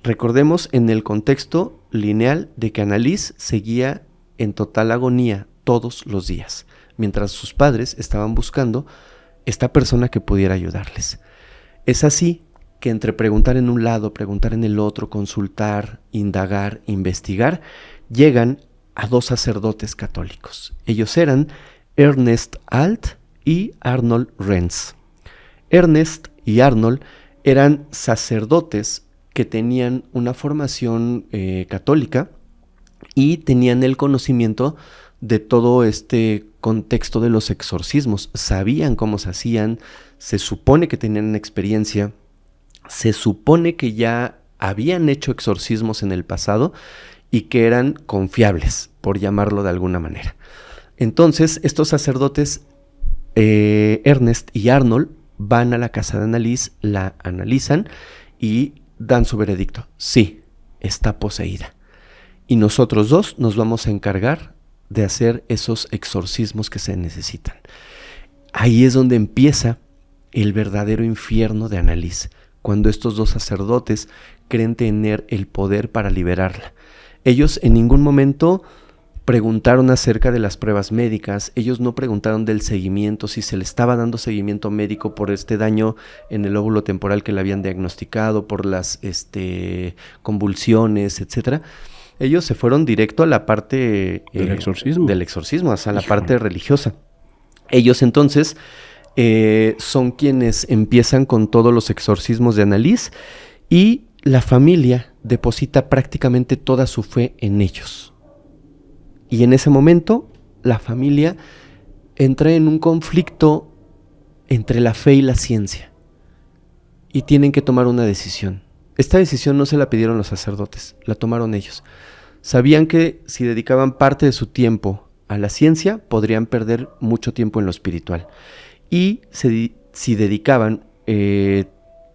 [SPEAKER 1] recordemos, en el contexto lineal de que Annalise seguía en total agonía todos los días, mientras sus padres estaban buscando esta persona que pudiera ayudarles. Es así que entre preguntar en un lado, preguntar en el otro, consultar, indagar, investigar, llegan a dos sacerdotes católicos. Ellos eran Ernest Alt y Arnold Renz. Ernest y Arnold eran sacerdotes que tenían una formación católica y tenían el conocimiento de todo este contexto de los exorcismos. Sabían cómo se hacían, se supone que tenían experiencia, se supone que ya habían hecho exorcismos en el pasado y que eran confiables, por llamarlo de alguna manera. Entonces, estos sacerdotes, Ernest y Arnold, van a la casa de Annalise, la analizan y dan su veredicto. Sí, está poseída. Y nosotros dos nos vamos a encargar de hacer esos exorcismos que se necesitan. Ahí es donde empieza el verdadero infierno de Annalise, cuando estos dos sacerdotes creen tener el poder para liberarla. Ellos en ningún momento preguntaron acerca de las pruebas médicas, ellos no preguntaron del seguimiento, si se le estaba dando seguimiento médico por este daño en el lóbulo temporal que le habían diagnosticado, por las convulsiones, etcétera. Ellos se fueron directo a la parte
[SPEAKER 2] del exorcismo,
[SPEAKER 1] o sea, la parte religiosa. Ellos entonces son quienes empiezan con todos los exorcismos de Annalise y la familia deposita prácticamente toda su fe en ellos. Y en ese momento, la familia entra en un conflicto entre la fe y la ciencia. Y tienen que tomar una decisión. Esta decisión no se la pidieron los sacerdotes, la tomaron ellos. Sabían que si dedicaban parte de su tiempo a la ciencia, podrían perder mucho tiempo en lo espiritual. Y si dedicaban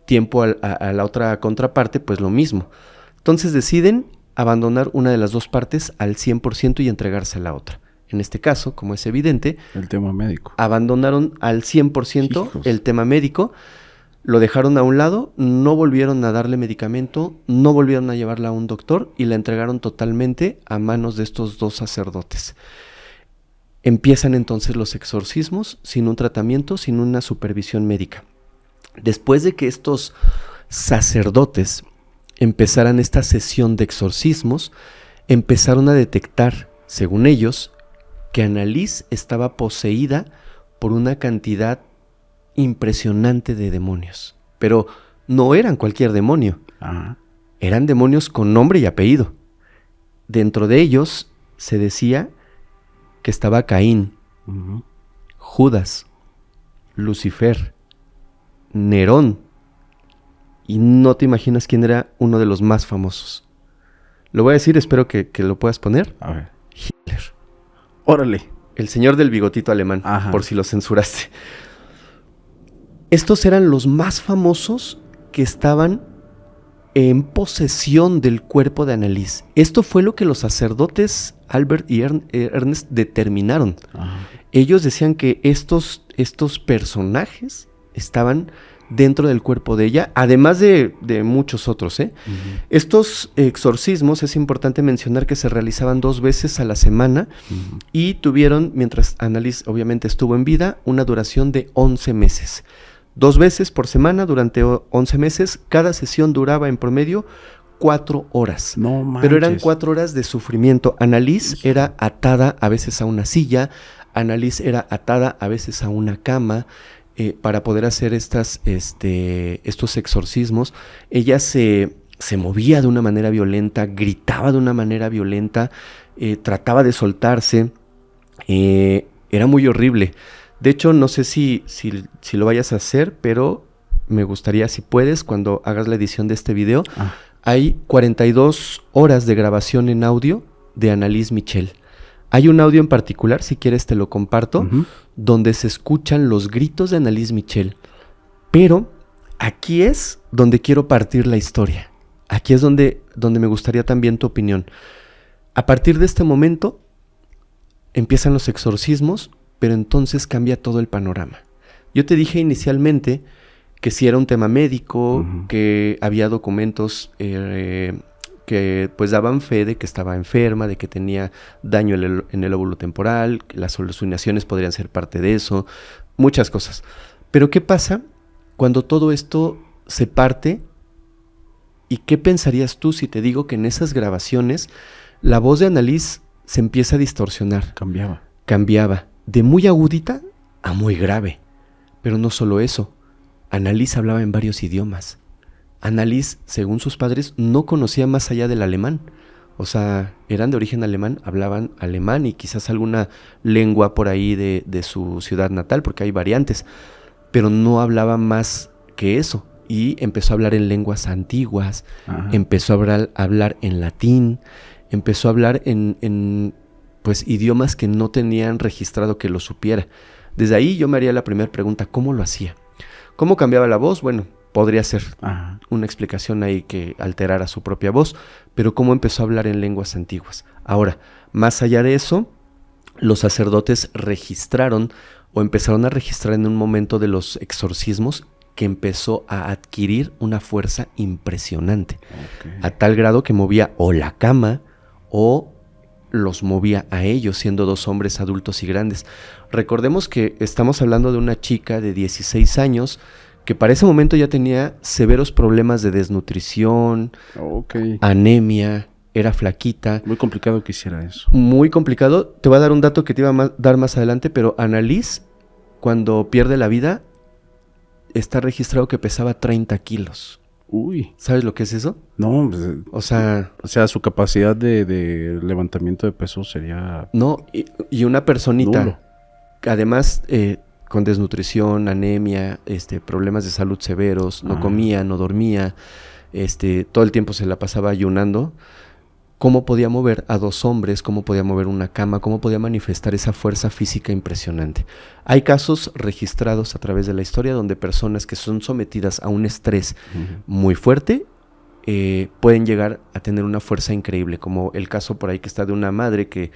[SPEAKER 1] tiempo a la otra contraparte, pues lo mismo. Entonces deciden abandonar una de las dos partes al 100% y entregarse a la otra. En este caso, como es evidente,
[SPEAKER 2] el tema médico.
[SPEAKER 1] Abandonaron al 100% el tema médico, lo dejaron a un lado, no volvieron a darle medicamento, no volvieron a llevarla a un doctor y la entregaron totalmente a manos de estos dos sacerdotes. Empiezan entonces los exorcismos sin un tratamiento, sin una supervisión médica. Después de que estos sacerdotes empezaran esta sesión de exorcismos, empezaron a detectar, según ellos, que Annalise estaba poseída por una cantidad impresionante de demonios. Pero no eran cualquier demonio. Eran demonios con nombre y apellido. Dentro de ellos se decía que estaba Caín, Judas, Lucifer, Nerón, y no te imaginas quién era uno de los más famosos. Lo voy a decir, espero que lo puedas poner.
[SPEAKER 2] A ver.
[SPEAKER 1] Hitler.
[SPEAKER 2] Órale.
[SPEAKER 1] El señor del bigotito alemán,
[SPEAKER 2] Ajá.
[SPEAKER 1] por si lo censuraste. Estos eran los más famosos que estaban en posesión del cuerpo de Anneliese. Esto fue lo que los sacerdotes Albert y Ernest determinaron.
[SPEAKER 2] Ajá.
[SPEAKER 1] Ellos decían que estos personajes estaban dentro del cuerpo de ella, además de muchos otros, ¿eh?
[SPEAKER 2] Uh-huh.
[SPEAKER 1] Estos exorcismos, es importante mencionar que se realizaban 2 veces a la semana
[SPEAKER 2] Uh-huh.
[SPEAKER 1] y tuvieron, mientras Anneliese obviamente estuvo en vida, una duración de 11 meses. 2 veces por semana durante 11 meses, cada sesión duraba en promedio 4 horas.
[SPEAKER 2] No manches.
[SPEAKER 1] Pero eran 4 horas de sufrimiento. Anneliese era atada a veces a una silla, Anneliese era atada a veces a una cama, para poder hacer estos exorcismos. Ella se movía de una manera violenta, gritaba de una manera violenta, trataba de soltarse, era muy horrible. De hecho, no sé si lo vayas a hacer, pero me gustaría, si puedes, cuando hagas la edición de este video, hay 42 horas de grabación en audio de Anneliese Michel. Hay un audio en particular, si quieres te lo comparto,
[SPEAKER 2] Uh-huh.
[SPEAKER 1] donde se escuchan los gritos de Anneliese Michel. Pero aquí es donde quiero partir la historia. Aquí es donde me gustaría también tu opinión. A partir de este momento empiezan los exorcismos, pero entonces cambia todo el panorama. Yo te dije inicialmente que si era un tema médico,
[SPEAKER 2] Uh-huh.
[SPEAKER 1] que había documentos que pues daban fe de que estaba enferma, de que tenía daño en el óvulo temporal, que las alucinaciones podrían ser parte de eso, muchas cosas. Pero ¿qué pasa cuando todo esto se parte? ¿Y qué pensarías tú si te digo que en esas grabaciones la voz de Anneliese se empieza a distorsionar? Cambiaba de muy agudita a muy grave. Pero no solo eso, Anneliese hablaba en varios idiomas. Anneliese, según sus padres, no conocía más allá del alemán. O sea, eran de origen alemán, hablaban alemán y quizás alguna lengua por ahí de su ciudad natal, porque hay variantes. Pero no hablaba más que eso. Y empezó a hablar en lenguas antiguas,
[SPEAKER 2] Ajá.
[SPEAKER 1] empezó a hablar en latín, empezó a hablar en pues idiomas que no tenían registrado que lo supiera. Desde ahí yo me haría la primera pregunta, ¿cómo lo hacía? ¿Cómo cambiaba la voz? Bueno, podría ser
[SPEAKER 2] Ajá.
[SPEAKER 1] una explicación ahí que alterara su propia voz, pero cómo empezó a hablar en lenguas antiguas. Ahora, más allá de eso, los sacerdotes registraron o empezaron a registrar en un momento de los exorcismos que empezó a adquirir una fuerza impresionante,
[SPEAKER 2] Okay.
[SPEAKER 1] a tal grado que movía o la cama o los movía a ellos, siendo 2 hombres adultos y grandes. Recordemos que estamos hablando de una chica de 16 años que para ese momento ya tenía severos problemas de desnutrición,
[SPEAKER 2] Okay.
[SPEAKER 1] anemia, era flaquita.
[SPEAKER 2] Muy complicado que hiciera eso.
[SPEAKER 1] Muy complicado. Te voy a dar un dato que te iba a dar más adelante, pero Anneliese, cuando pierde la vida, está registrado que pesaba 30 kilos.
[SPEAKER 2] Uy.
[SPEAKER 1] ¿Sabes lo que es eso?
[SPEAKER 2] No, pues,
[SPEAKER 1] O sea,
[SPEAKER 2] su capacidad de levantamiento de peso sería
[SPEAKER 1] no, y una personita,
[SPEAKER 2] nulo.
[SPEAKER 1] además con desnutrición, anemia, problemas de salud severos, no comía, no dormía, todo el tiempo se la pasaba ayunando. ¿Cómo podía mover a 2 hombres? ¿Cómo podía mover una cama? ¿Cómo podía manifestar esa fuerza física impresionante? Hay casos registrados a través de la historia donde personas que son sometidas a un estrés muy fuerte pueden llegar a tener una fuerza increíble, como el caso por ahí que está de una madre que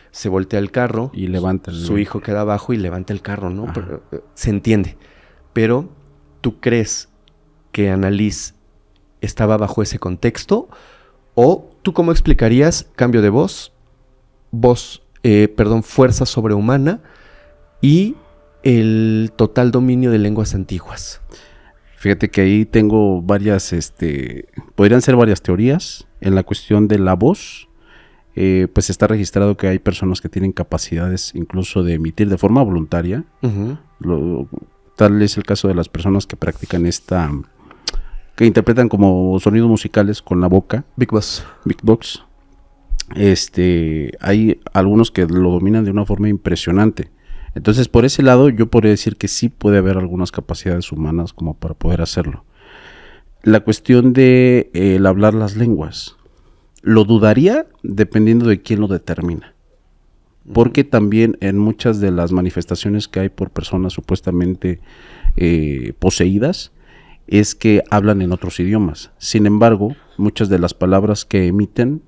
[SPEAKER 1] se voltea el carro
[SPEAKER 2] Y levanta
[SPEAKER 1] su hijo queda abajo y levanta el carro, ¿no? Pero, se entiende. Pero, ¿tú crees que Anneliese estaba bajo ese contexto? ¿O tú cómo explicarías cambio de fuerza sobrehumana y el total dominio de lenguas antiguas?
[SPEAKER 2] Fíjate que ahí tengo varias, podrían ser varias teorías. En la cuestión de la voz, pues está registrado que hay personas que tienen capacidades incluso de emitir de forma voluntaria.
[SPEAKER 1] Uh-huh.
[SPEAKER 2] Tal es el caso de las personas que practican que interpretan como sonidos musicales con la boca.
[SPEAKER 1] Big Boss.
[SPEAKER 2] Hay algunos que lo dominan de una forma impresionante. Entonces, por ese lado, yo podría decir que sí puede haber algunas capacidades humanas como para poder hacerlo. la cuestión de el hablar las lenguas. Lo dudaría dependiendo de quién lo determina. Porque también en muchas de las manifestaciones que hay por personas supuestamente poseídas, es que hablan en otros idiomas. Sin embargo, muchas de las palabras que emiten,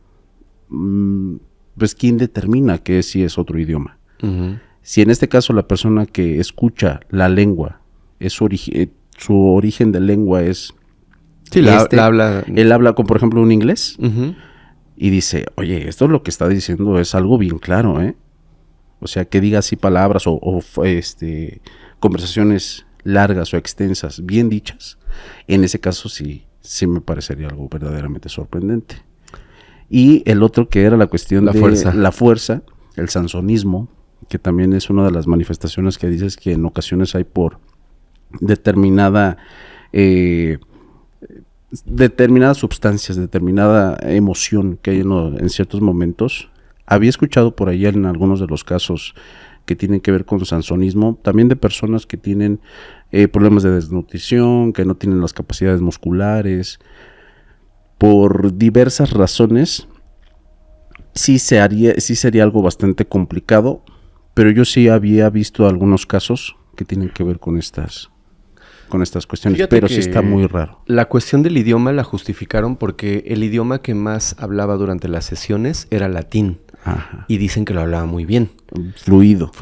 [SPEAKER 2] pues ¿quién determina que si es otro idioma?
[SPEAKER 1] Uh-huh.
[SPEAKER 2] Si en este caso la persona que escucha la lengua, es su origen de lengua es...
[SPEAKER 1] Sí, la habla...
[SPEAKER 2] Él habla con, por ejemplo, un inglés,
[SPEAKER 1] uh-huh,
[SPEAKER 2] y dice, oye, esto lo que está diciendo es algo bien claro, ¿eh? O sea, que diga así palabras o conversaciones largas o extensas, bien dichas. En ese caso sí me parecería algo verdaderamente sorprendente. Y el otro que era la cuestión de la fuerza, el sansonismo, que también es una de las manifestaciones que dices que en ocasiones hay por determinadas sustancias, determinada emoción que hay en ciertos momentos. Había escuchado por ahí en algunos de los casos que tienen que ver con sansonismo, también de personas que tienen problemas de desnutrición, que no tienen las capacidades musculares, por diversas razones. Sí sería algo bastante complicado, pero yo sí había visto algunos casos que tienen que ver con estas cuestiones. Fíjate, pero sí está muy raro.
[SPEAKER 1] La cuestión del idioma la justificaron porque el idioma que más hablaba durante las sesiones era latín.
[SPEAKER 2] Ajá.
[SPEAKER 1] Y dicen que lo hablaba muy bien.
[SPEAKER 2] Fluido.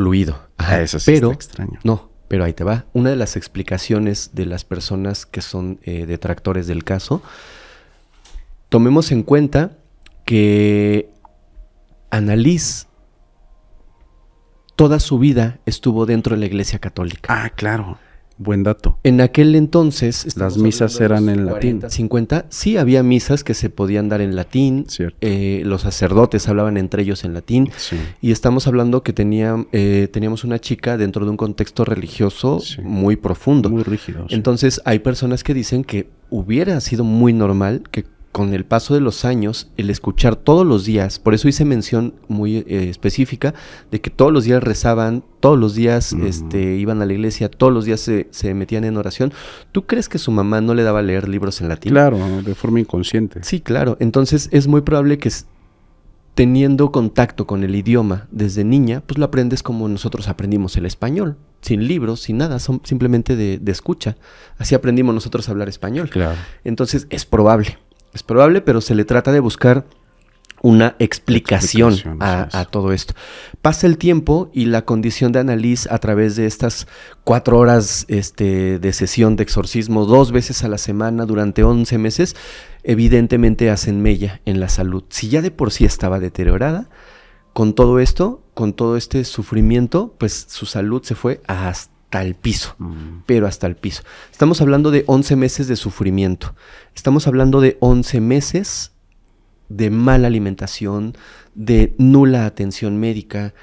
[SPEAKER 1] Ajá.
[SPEAKER 2] Eso sí está extraño.
[SPEAKER 1] No, pero ahí te va. Una de las explicaciones de las personas que son detractores del caso, tomemos en cuenta que Annalise toda su vida estuvo dentro de la Iglesia Católica.
[SPEAKER 2] Ah, claro. Buen dato.
[SPEAKER 1] En aquel entonces...
[SPEAKER 2] Las misas eran en latín.
[SPEAKER 1] 50, sí había misas que se podían dar en latín. Los sacerdotes hablaban entre ellos en latín.
[SPEAKER 2] Sí.
[SPEAKER 1] Y estamos hablando que teníamos una chica dentro de un contexto religioso muy profundo.
[SPEAKER 2] Muy rígido. Sí.
[SPEAKER 1] Entonces hay personas que dicen que hubiera sido muy normal que con el paso de los años, el escuchar todos los días, por eso hice mención muy específica, de que todos los días rezaban, todos los días iban a la iglesia, todos los días se metían en oración. ¿Tú crees que su mamá no le daba a leer libros en latín?
[SPEAKER 2] Claro, de forma inconsciente.
[SPEAKER 1] Sí, claro. Entonces es muy probable que teniendo contacto con el idioma desde niña, pues lo aprendes como nosotros aprendimos el español, sin libros, sin nada, simplemente de escucha. Así aprendimos nosotros a hablar español.
[SPEAKER 2] Claro.
[SPEAKER 1] Entonces es probable, pero se le trata de buscar una explicación a todo esto. Pasa el tiempo y la condición de Annalise, a través de estas 4 horas de sesión de exorcismo 2 veces a la semana durante 11 meses, evidentemente hacen mella en la salud. Si ya de por sí estaba deteriorada, con todo esto, con todo este sufrimiento, pues su salud se fue hasta el piso, pero hasta el piso. Estamos hablando de 11 meses de sufrimiento. Estamos hablando de 11 meses de mala alimentación, de nula atención médica,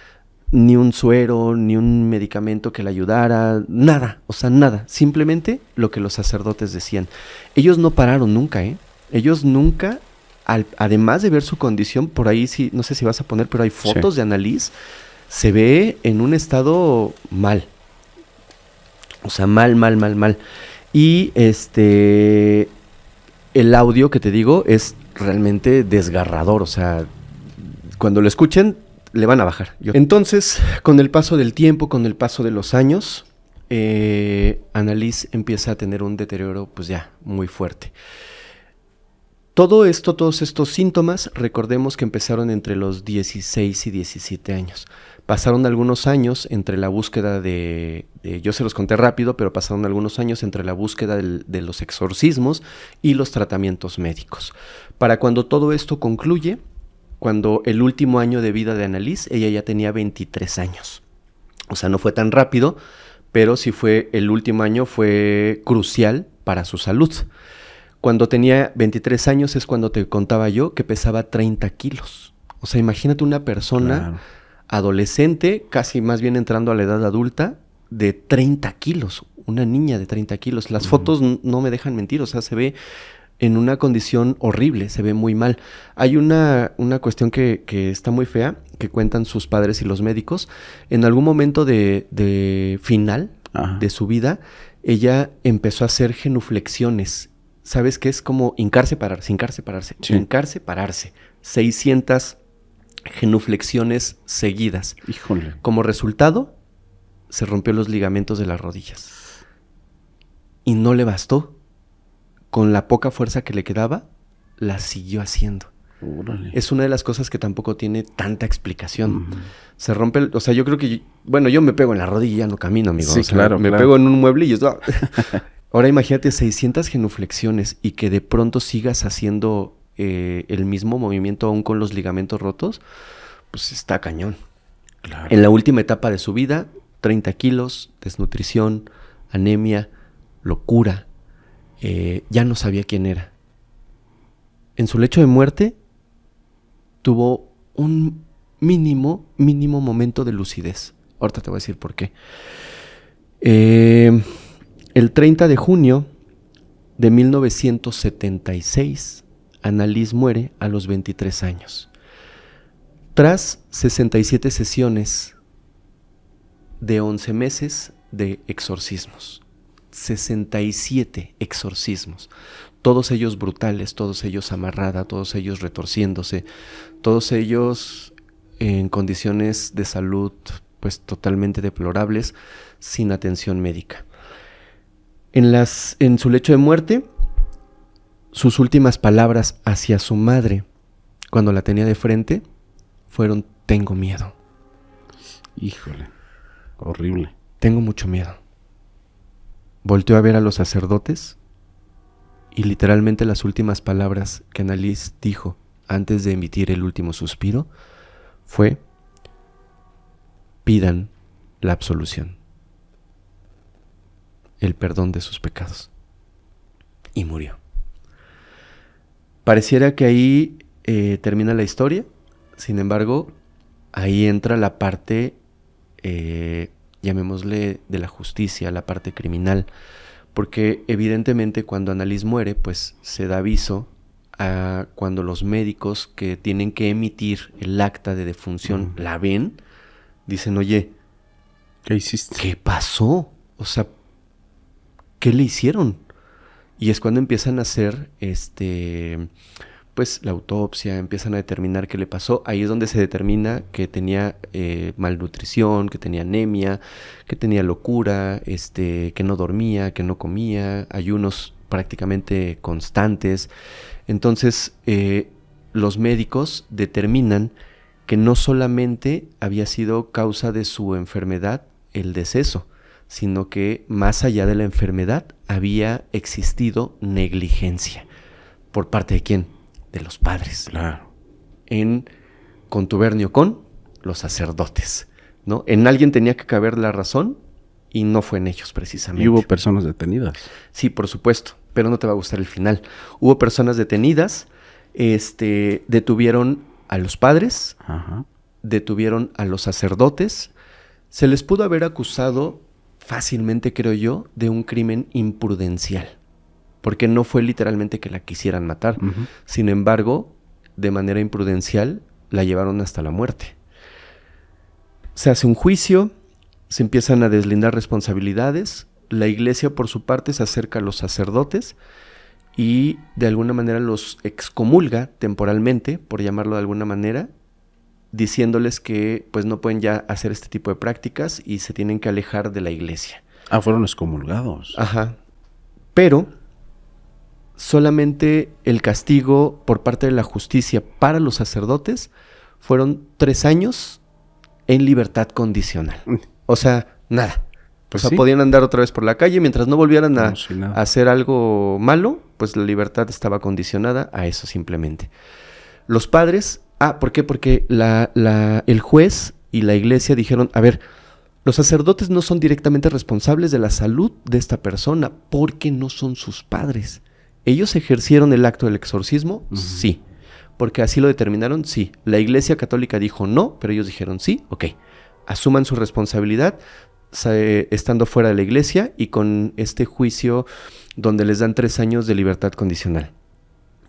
[SPEAKER 1] ni un suero, ni un medicamento que le ayudara, nada, o sea, nada. Simplemente lo que los sacerdotes decían. Ellos no pararon nunca, Ellos nunca, además de ver su condición, por ahí sí, no sé si vas a poner, pero hay fotos de Annalise, se ve en un estado mal. O sea, mal. Y el audio que te digo es realmente desgarrador. O sea, cuando lo escuchen, le van a bajar. Entonces, con el paso del tiempo, con el paso de los años, Annalise empieza a tener un deterioro, pues ya, muy fuerte. Todos estos síntomas, recordemos que empezaron entre los 16 y 17 años. Pasaron algunos años entre la búsqueda yo se los conté rápido, pero pasaron algunos años entre la búsqueda de los exorcismos y los tratamientos médicos. Para cuando todo esto concluye, cuando el último año de vida de Annalise, ella ya tenía 23 años. O sea, no fue tan rápido, pero sí el último año fue crucial para su salud. Cuando tenía 23 años es cuando te contaba yo que pesaba 30 kilos. O sea, imagínate una persona adolescente, casi más bien entrando a la edad adulta, de 30 kilos. Una niña de 30 kilos. Las fotos no me dejan mentir, o sea, se ve en una condición horrible, se ve muy mal. Hay una cuestión que está muy fea, que cuentan sus padres y los médicos. En algún momento de final de su vida, ella empezó a hacer genuflexiones. ¿sabes qué? Es como hincarse, pararse, hincarse, pararse,
[SPEAKER 2] Sí.
[SPEAKER 1] hincarse, pararse. 600 genuflexiones seguidas.
[SPEAKER 2] Híjole.
[SPEAKER 1] Como resultado, se rompió los ligamentos de las rodillas. Y no le bastó. Con la poca fuerza que le quedaba, la siguió haciendo.
[SPEAKER 2] Órale.
[SPEAKER 1] Es una de las cosas que tampoco tiene tanta explicación.
[SPEAKER 2] Ujú.
[SPEAKER 1] Se rompe, o sea, yo creo que, bueno, yo me pego en la rodilla y ya no camino, amigo.
[SPEAKER 2] Sí,
[SPEAKER 1] O sea,
[SPEAKER 2] claro,
[SPEAKER 1] me
[SPEAKER 2] claro.
[SPEAKER 1] pego en un mueble y yo... Ahora imagínate 600 genuflexiones y que de pronto sigas haciendo el mismo movimiento aún con los ligamentos rotos, pues está cañón.
[SPEAKER 2] Claro.
[SPEAKER 1] En la última etapa de su vida, 30 kilos, desnutrición, anemia, locura. Ya no sabía quién era. En su lecho de muerte tuvo un mínimo momento de lucidez. Ahorita te voy a decir por qué. El 30 de junio de 1976, Annalise muere a los 23 años. Tras 67 sesiones de 11 meses de exorcismos. 67 exorcismos. Todos ellos brutales, todos ellos amarrada, todos ellos retorciéndose, todos ellos en condiciones de salud pues totalmente deplorables, sin atención médica. En su lecho de muerte, sus últimas palabras hacia su madre, cuando la tenía de frente, fueron: tengo miedo.
[SPEAKER 2] Híjole. Horrible.
[SPEAKER 1] Tengo mucho miedo. Volteó a ver a los sacerdotes y literalmente las últimas palabras que Annalise dijo antes de emitir el último suspiro fue: pidan la absolución, el perdón de sus pecados. Y murió. Pareciera que ahí termina la historia. Sin embargo, ahí entra la parte, llamémosle, de la justicia, la parte criminal. Porque evidentemente cuando Annalise muere, pues se da aviso a cuando los médicos que tienen que emitir el acta de defunción la ven, dicen: oye,
[SPEAKER 2] ¿Qué hiciste?
[SPEAKER 1] ¿qué pasó? O sea, ¿qué le hicieron? Y es cuando empiezan a hacer pues la autopsia, empiezan a determinar qué le pasó. Ahí es donde se determina que tenía malnutrición, que tenía anemia, que tenía locura, que no dormía, que no comía, ayunos prácticamente constantes. Entonces, los médicos determinan que no solamente había sido causa de su enfermedad el deceso, sino que más allá de la enfermedad había existido negligencia. ¿Por parte de quién? De los padres.
[SPEAKER 2] Claro.
[SPEAKER 1] En contubernio con los sacerdotes, ¿no? En alguien tenía que caber la razón y no fue en ellos precisamente.
[SPEAKER 2] Y hubo personas detenidas.
[SPEAKER 1] Sí, por supuesto, pero no te va a gustar el final. Hubo personas detenidas, detuvieron a los padres,
[SPEAKER 2] Ajá.
[SPEAKER 1] detuvieron a los sacerdotes. Se les pudo haber acusado fácilmente, creo yo, de un crimen imprudencial, porque no fue literalmente que la quisieran matar.
[SPEAKER 2] Ujú.
[SPEAKER 1] Sin embargo, de manera imprudencial, la llevaron hasta la muerte. Se hace un juicio, se empiezan a deslindar responsabilidades, la iglesia por su parte se acerca a los sacerdotes y de alguna manera los excomulga temporalmente, por llamarlo de alguna manera, diciéndoles que pues no pueden ya hacer este tipo de prácticas y se tienen que alejar de la iglesia.
[SPEAKER 2] Ah, fueron excomulgados.
[SPEAKER 1] Ajá. Pero solamente el castigo por parte de la justicia para los sacerdotes fueron 3 años en libertad condicional. O sea, nada.
[SPEAKER 2] Pues
[SPEAKER 1] o sea,
[SPEAKER 2] sí.
[SPEAKER 1] podían andar otra vez por la calle mientras no volvieran
[SPEAKER 2] Como si nada.
[SPEAKER 1] a hacer algo malo, pues la libertad estaba condicionada a eso simplemente. Los padres, ¿por qué? Porque el juez y la iglesia dijeron: a ver, los sacerdotes no son directamente responsables de la salud de esta persona porque no son sus padres. ¿Ellos ejercieron el acto del exorcismo?
[SPEAKER 2] Ujú.
[SPEAKER 1] Sí. ¿Porque así lo determinaron? Sí. La iglesia católica dijo no, pero ellos dijeron sí. Ok. Asuman su responsabilidad estando fuera de la iglesia y con este juicio donde les dan 3 años de libertad condicional.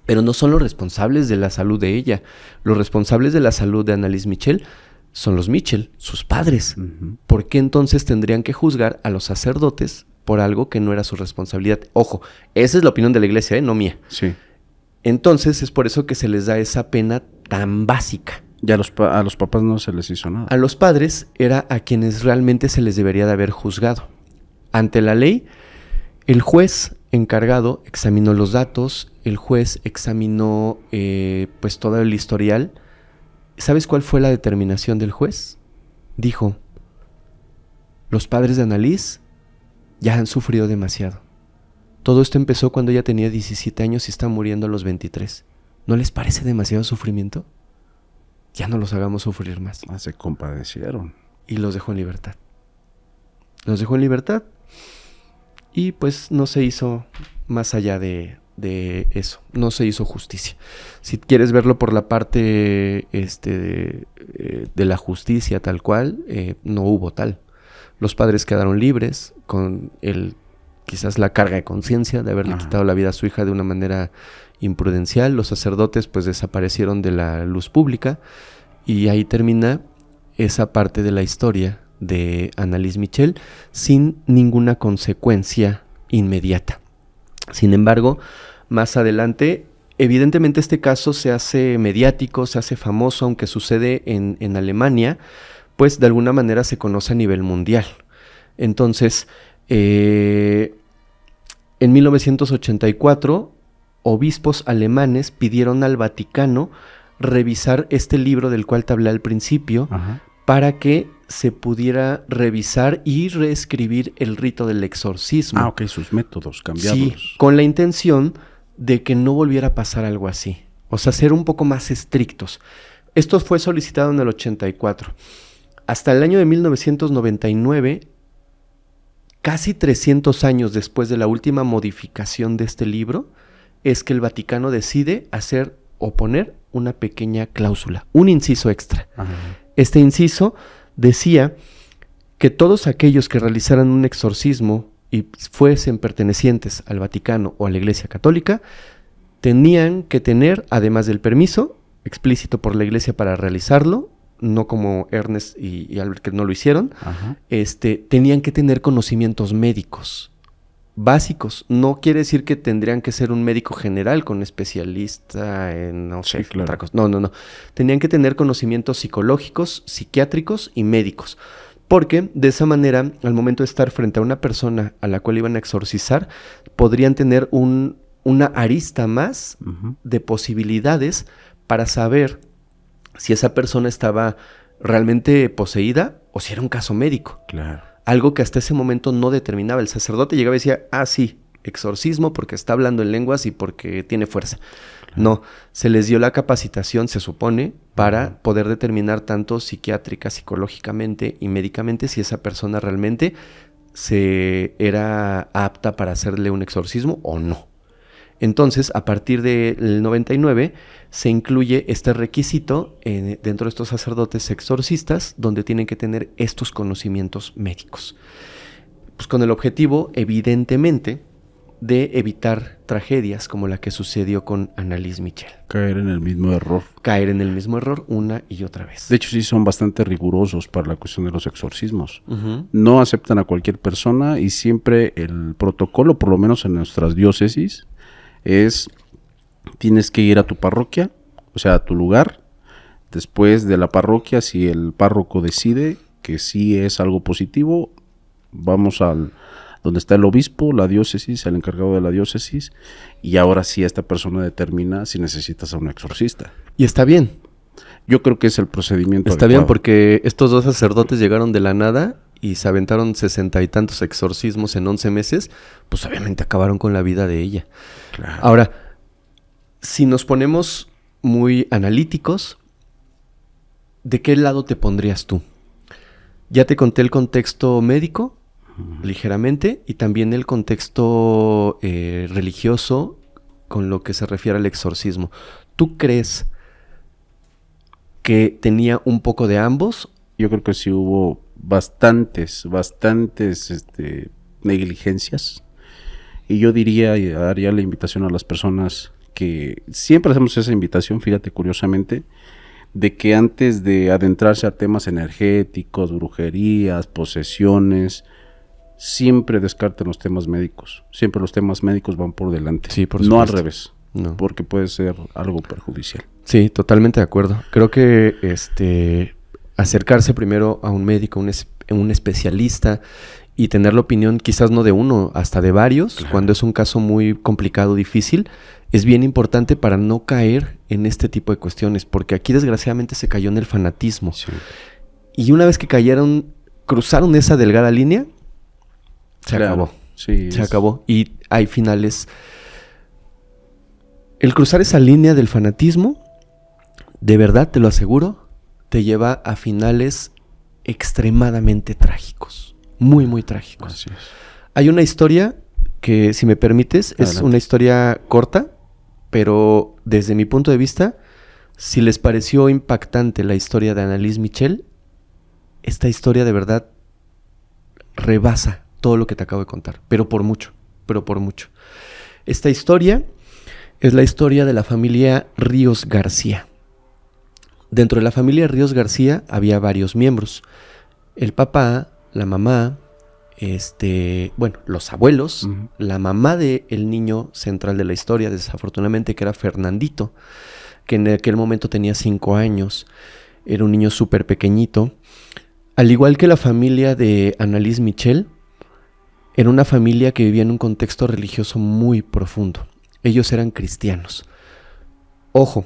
[SPEAKER 1] Pero no son los responsables de la salud de ella. Los responsables de la salud de Annalise Michel son los Michel, sus padres.
[SPEAKER 2] Ujú.
[SPEAKER 1] ¿Por qué entonces tendrían que juzgar a los sacerdotes por algo que no era su responsabilidad. Ojo, esa es la opinión de la iglesia, no mía.
[SPEAKER 2] Sí.
[SPEAKER 1] Entonces es por eso que se les da esa pena tan básica.
[SPEAKER 2] Y a los papás no se les hizo nada.
[SPEAKER 1] A los padres era a quienes realmente se les debería de haber juzgado. Ante la ley, el juez encargado examinó los datos, el juez examinó pues todo el historial. ¿Sabes cuál fue la determinación del juez? Dijo, los padres de Annalise ya han sufrido demasiado. Todo esto empezó cuando ella tenía 17 años y está muriendo a los 23. ¿No les parece demasiado sufrimiento? Ya no los hagamos sufrir más.
[SPEAKER 2] Se compadecieron.
[SPEAKER 1] Y los dejó en libertad. Los dejó en libertad y pues no se hizo más allá de eso. No se hizo justicia. Si quieres verlo por la parte de la justicia tal cual, no hubo tal. Los padres quedaron libres con quizás la carga de conciencia de haberle quitado la vida a su hija de una manera imprudencial. Los sacerdotes pues desaparecieron de la luz pública y ahí termina esa parte de la historia de Annalise Michel sin ninguna consecuencia inmediata. Sin embargo, más adelante, evidentemente este caso se hace mediático, se hace famoso, aunque sucede en Alemania, pues de alguna manera se conoce a nivel mundial. Entonces, en 1984, obispos alemanes pidieron al Vaticano revisar este libro del cual te hablé al principio, para que se pudiera revisar y reescribir el rito del exorcismo.
[SPEAKER 2] Ok, sus métodos, cambiarlos.
[SPEAKER 1] Sí, con la intención de que no volviera a pasar algo así. O sea, ser un poco más estrictos. Esto fue solicitado en el 84. Hasta el año de 1999, casi 300 años después de la última modificación de este libro, es que el Vaticano decide hacer o poner una pequeña cláusula, un inciso extra. Este inciso decía que todos aquellos que realizaran un exorcismo y fuesen pertenecientes al Vaticano o a la Iglesia Católica, tenían que tener, además del permiso explícito por la Iglesia para realizarlo, no como Ernest y Albert que no lo hicieron, tenían que tener conocimientos médicos básicos. No quiere decir que tendrían que ser un médico general con especialista en, no sé, otra cosa. No. Tenían que tener conocimientos psicológicos, psiquiátricos y médicos. Porque de esa manera, al momento de estar frente a una persona a la cual iban a exorcizar, podrían tener una arista más de posibilidades para saber si esa persona estaba realmente poseída o si era un caso médico.
[SPEAKER 2] Claro.
[SPEAKER 1] Algo que hasta ese momento no determinaba. El sacerdote llegaba y decía, sí, exorcismo porque está hablando en lenguas y porque tiene fuerza. Claro. No, se les dio la capacitación, se supone, para poder determinar tanto psiquiátrica, psicológicamente y médicamente si esa persona realmente era apta para hacerle un exorcismo o no. Entonces, a partir del 99, se incluye este requisito dentro de estos sacerdotes exorcistas, donde tienen que tener estos conocimientos médicos. Pues con el objetivo, evidentemente, de evitar tragedias como la que sucedió con Annalise Michel.
[SPEAKER 2] Caer en el mismo error.
[SPEAKER 1] Caer en el mismo error una y otra vez.
[SPEAKER 2] De hecho, sí son bastante rigurosos para la cuestión de los exorcismos. No aceptan a cualquier persona y siempre el protocolo, por lo menos en nuestras diócesis, tienes que ir a tu parroquia, o sea, a tu lugar. Después de la parroquia, si el párroco decide que sí es algo positivo, vamos donde está el obispo, la diócesis, el encargado de la diócesis, y ahora sí esta persona determina si necesitas a un exorcista.
[SPEAKER 1] Y está bien.
[SPEAKER 2] Yo creo que es el procedimiento
[SPEAKER 1] Está
[SPEAKER 2] adecuado.
[SPEAKER 1] bien porque estos dos sacerdotes llegaron de la nada y se aventaron 60 y tantos exorcismos en 11 meses, pues obviamente acabaron con la vida de ella.
[SPEAKER 2] Claro.
[SPEAKER 1] Ahora, si nos ponemos muy analíticos, ¿de qué lado te pondrías tú? Ya te conté el contexto médico, ligeramente, y también el contexto religioso con lo que se refiere al exorcismo. ¿Tú crees que tenía un poco de ambos?
[SPEAKER 2] Yo creo que sí hubo bastantes negligencias. Y yo diría y haría la invitación a las personas que siempre hacemos esa invitación, fíjate curiosamente, de que antes de adentrarse a temas energéticos, brujerías, posesiones, siempre descarten los temas médicos. Siempre los temas médicos van por delante.
[SPEAKER 1] Sí, por
[SPEAKER 2] no
[SPEAKER 1] supuesto.
[SPEAKER 2] al revés.
[SPEAKER 1] No.
[SPEAKER 2] Porque puede ser algo perjudicial.
[SPEAKER 1] Sí, totalmente de acuerdo. Creo que acercarse primero a un médico, un especialista y tener la opinión quizás no de uno, hasta de varios,
[SPEAKER 2] Claro.
[SPEAKER 1] cuando es un caso muy complicado, difícil, es bien importante para no caer en este tipo de cuestiones, porque aquí desgraciadamente se cayó en el fanatismo.
[SPEAKER 2] Sí.
[SPEAKER 1] Y una vez que cruzaron esa delgada línea, se
[SPEAKER 2] Claro.
[SPEAKER 1] acabó.
[SPEAKER 2] Sí,
[SPEAKER 1] Se acabó. Y hay finales. El cruzar esa línea del fanatismo, de verdad, te lo aseguro, te lleva a finales extremadamente trágicos. Muy, muy trágicos.
[SPEAKER 2] Así es.
[SPEAKER 1] Hay una historia que, si me permites, es
[SPEAKER 2] Adelante.
[SPEAKER 1] una historia corta, pero desde mi punto de vista, si les pareció impactante la historia de Annalise Michel, esta historia de verdad rebasa todo lo que te acabo de contar, pero por mucho, pero por mucho. Esta historia es la historia de la familia Ríos García. Dentro de la familia Ríos García había varios miembros. El papá, la mamá, los abuelos,
[SPEAKER 2] Ujú.
[SPEAKER 1] la mamá del niño central de la historia, desafortunadamente, que era Fernandito, que en aquel momento tenía 5 años, era un niño súper pequeñito. Al igual que la familia de Annalise Michel, era una familia que vivía en un contexto religioso muy profundo. Ellos eran cristianos. Ojo,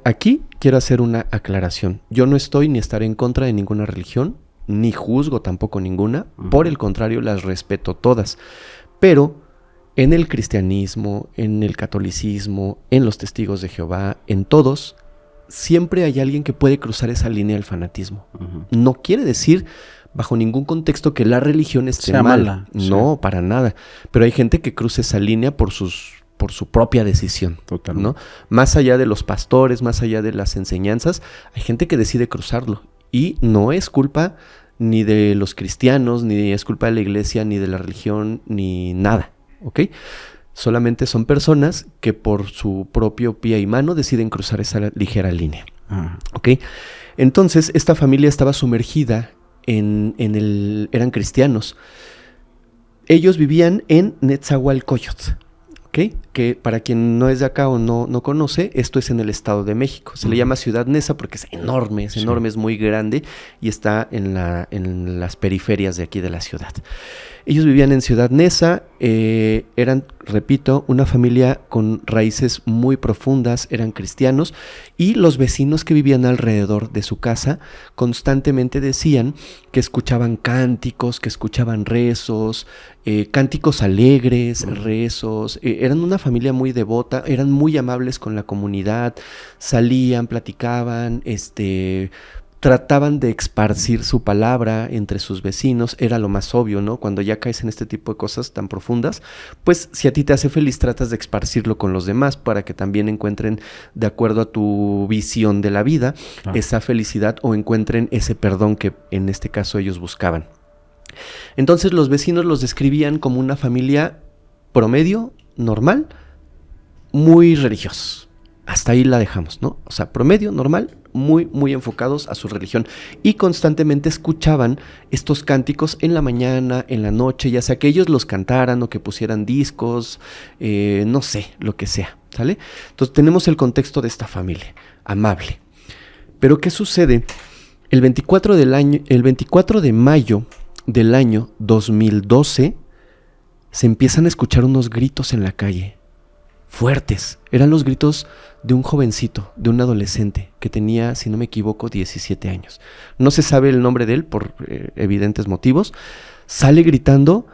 [SPEAKER 1] aquí quiero hacer una aclaración. Yo no estoy ni estaré en contra de ninguna religión, ni juzgo tampoco ninguna.
[SPEAKER 2] Ujú.
[SPEAKER 1] Por el contrario, las respeto todas. Pero en el cristianismo, en el catolicismo, en los testigos de Jehová, en todos, siempre hay alguien que puede cruzar esa línea del fanatismo.
[SPEAKER 2] Ujú.
[SPEAKER 1] No quiere decir bajo ningún contexto que la religión esté
[SPEAKER 2] Sea
[SPEAKER 1] mal.
[SPEAKER 2] mala,
[SPEAKER 1] No,
[SPEAKER 2] sí.
[SPEAKER 1] para nada. Pero hay gente que cruza esa línea por su propia decisión.
[SPEAKER 2] Totalmente.
[SPEAKER 1] ¿No? Más allá de los pastores, más allá de las enseñanzas, hay gente que decide cruzarlo. Y no es culpa ni de los cristianos, ni es culpa de la iglesia, ni de la religión, ni nada. ¿Ok? Solamente son personas que por su propio pie y mano deciden cruzar esa ligera línea.
[SPEAKER 2] Ajá.
[SPEAKER 1] ¿Ok? Entonces, esta familia estaba sumergida eran cristianos. Ellos vivían en Netzahualcóyotl, ¿ok? Que para quien no es de acá o no conoce, esto es en el Estado de México. Se le llama Ciudad Neza porque es enorme,
[SPEAKER 2] Sí.
[SPEAKER 1] es muy grande y está en las periferias de aquí de la ciudad. Ellos vivían en Ciudad Neza, eran, repito, una familia con raíces muy profundas, eran cristianos, y los vecinos que vivían alrededor de su casa constantemente decían que escuchaban cánticos, que escuchaban rezos, cánticos alegres, rezos. Eran una familia muy devota, eran muy amables con la comunidad, salían, platicaban, trataban de esparcir su palabra entre sus vecinos. Era lo más obvio, ¿no? Cuando ya caes en este tipo de cosas tan profundas, pues si a ti te hace feliz, tratas de esparcirlo con los demás para que también encuentren, de acuerdo a tu visión de la vida, esa felicidad o encuentren ese perdón que en este caso ellos buscaban. Entonces los vecinos los describían como una familia promedio, normal, muy religiosos. Hasta ahí la dejamos, ¿no? O sea, promedio, normal, muy, muy enfocados a su religión. Y constantemente escuchaban estos cánticos en la mañana, en la noche, ya sea que ellos los cantaran o que pusieran discos, no sé, lo que sea, ¿sale? Entonces tenemos el contexto de esta familia, amable. Pero ¿qué sucede? El 24 de mayo del año 2012 se empiezan a escuchar unos gritos en la calle. Fuertes. Eran los gritos de un jovencito, de un adolescente que tenía, si no me equivoco, 17 años. No se sabe el nombre de él por evidentes motivos. Sale gritando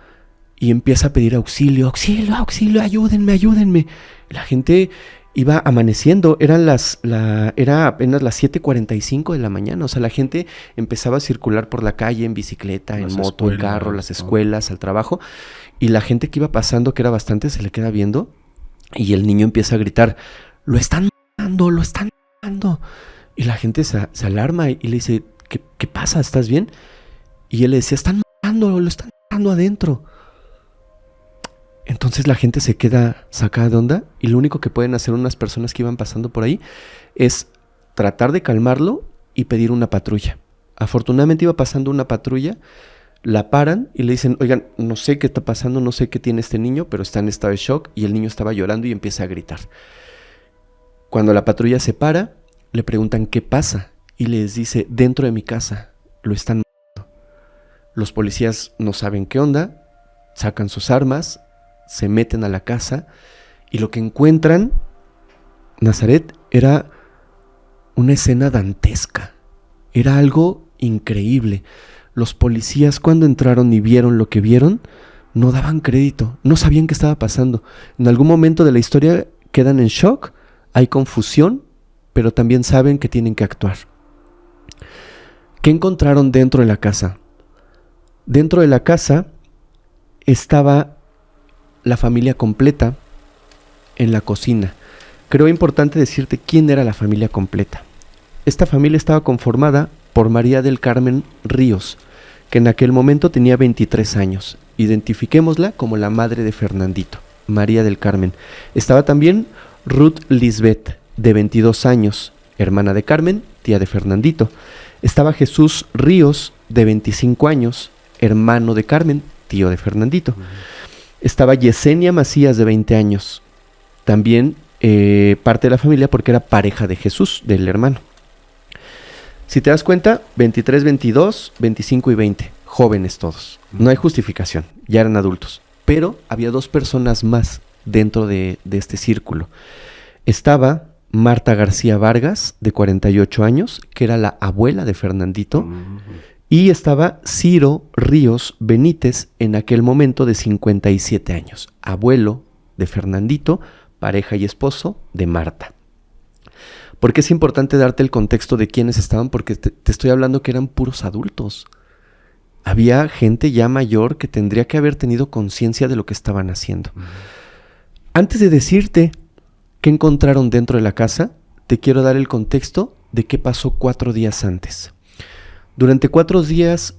[SPEAKER 1] y empieza a pedir auxilio, auxilio, auxilio, ayúdenme, ayúdenme. La gente iba amaneciendo, era apenas las 7:45 de la mañana. O sea, la gente empezaba a circular por la calle en bicicleta, en moto, en carro, las escuelas, al trabajo. Y la gente que iba pasando, que era bastante, se le queda viendo. Y el niño empieza a gritar, lo están matando, lo están matando. Y la gente se alarma y le dice, ¿qué pasa? ¿Estás bien? Y él le decía, lo están matando adentro. Entonces la gente se queda sacada de onda y lo único que pueden hacer unas personas que iban pasando por ahí es tratar de calmarlo y pedir una patrulla. Afortunadamente iba pasando una patrulla, La paran y le dicen, oigan, no sé qué está pasando, no sé qué tiene este niño, pero está en estado de shock, y el niño estaba llorando y empieza a gritar. Cuando la patrulla se para, le preguntan qué pasa y les dice, dentro de mi casa lo están matando. Los policías no saben qué onda, sacan sus armas, se meten a la casa y lo que encuentran, Nazaret, era una escena dantesca. Era algo increíble. Los policías, cuando entraron y vieron lo que vieron, no daban crédito, no sabían qué estaba pasando. En algún momento de la historia quedan en shock, hay confusión, pero también saben que tienen que actuar. ¿Qué encontraron dentro de la casa? Dentro de la casa estaba la familia completa en la cocina. Creo importante decirte quién era la familia completa. Esta familia estaba conformada por María del Carmen Ríos, que en aquel momento tenía 23 años. Identifiquémosla como la madre de Fernandito, María del Carmen. Estaba también Ruth Lisbeth, de 22 años, hermana de Carmen, tía de Fernandito. Estaba Jesús Ríos, de 25 años, hermano de Carmen, tío de Fernandito. Estaba Yesenia Macías, de 20 años, también parte de la familia porque era pareja de Jesús, del hermano. Si te das cuenta, 23, 22, 25 y 20, jóvenes todos. No hay justificación, ya eran adultos. Pero había dos personas más dentro de este círculo. Estaba Marta García Vargas, de 48 años, que era la abuela de Fernandito. Y estaba Ciro Ríos Benítez, en aquel momento de 57 años, abuelo de Fernandito, pareja y esposo de Marta. ¿Por qué es importante darte el contexto de quiénes estaban? Porque te estoy hablando que eran puros adultos. Había gente ya mayor que tendría que haber tenido conciencia de lo que estaban haciendo. Antes de decirte qué encontraron dentro de la casa, te quiero dar el contexto de qué pasó 4 días antes. Durante 4 días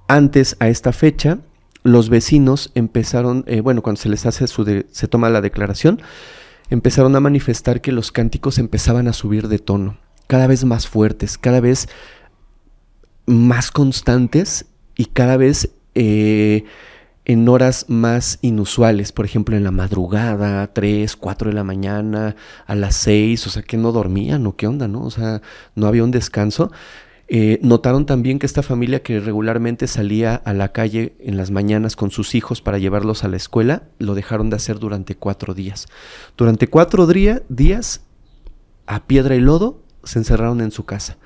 [SPEAKER 1] antes a esta fecha, los vecinos empezaron, cuando se les hace se toma la declaración, empezaron a manifestar que los cánticos empezaban a subir de tono, cada vez más fuertes, cada vez más constantes y cada vez en horas más inusuales. Por ejemplo, en la madrugada, 3, 4 de la mañana, a las 6, o sea, que no dormían o qué onda, ¿no? O sea, no había un descanso. Notaron también que esta familia que regularmente salía a la calle en las mañanas con sus hijos para llevarlos a la escuela, lo dejaron de hacer durante 4 días. Durante 4 días, a piedra y lodo, se encerraron en su casa.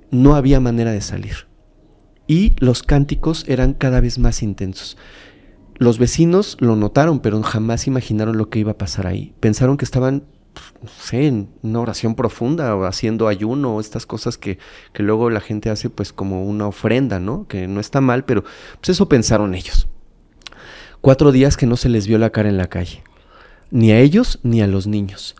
[SPEAKER 1] No había manera de salir. Y los cánticos eran cada vez más intensos. Los vecinos lo notaron, pero jamás imaginaron lo que iba a pasar ahí. Pensaron que estaban, no sé, en una oración profunda o haciendo ayuno o estas cosas que luego la gente hace pues como una ofrenda, ¿no? Que no está mal, pero pues eso pensaron ellos. 4 días que no se les vio la cara en la calle, ni a ellos ni a los niños.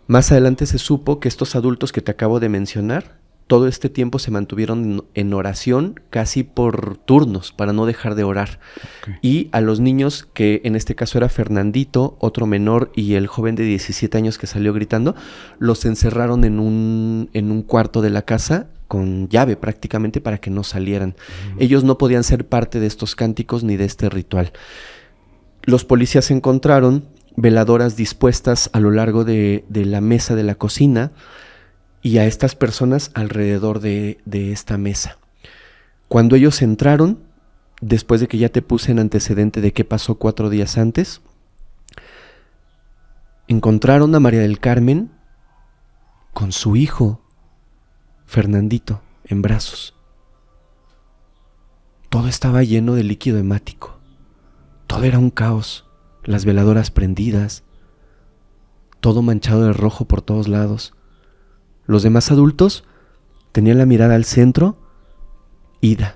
[SPEAKER 1] Más adelante se supo que estos adultos que te acabo de mencionar, todo este tiempo se mantuvieron en oración casi por turnos para no dejar de orar. Okay. Y a los niños, que en este caso era Fernandito, otro menor, y el joven de 17 años que salió gritando, los encerraron en un cuarto de la casa con llave prácticamente para que no salieran. Ellos no podían ser parte de estos cánticos ni de este ritual. Los policías encontraron veladoras dispuestas a lo largo de la mesa de la cocina y a estas personas alrededor de esta mesa. Cuando ellos entraron, después de que ya te puse en antecedente de qué pasó 4 días antes, encontraron a María del Carmen con su hijo, Fernandito, en brazos. Todo estaba lleno de líquido hemático. Todo era un caos. Las veladoras prendidas, todo manchado de rojo por todos lados. Los demás adultos tenían la mirada al centro, ida,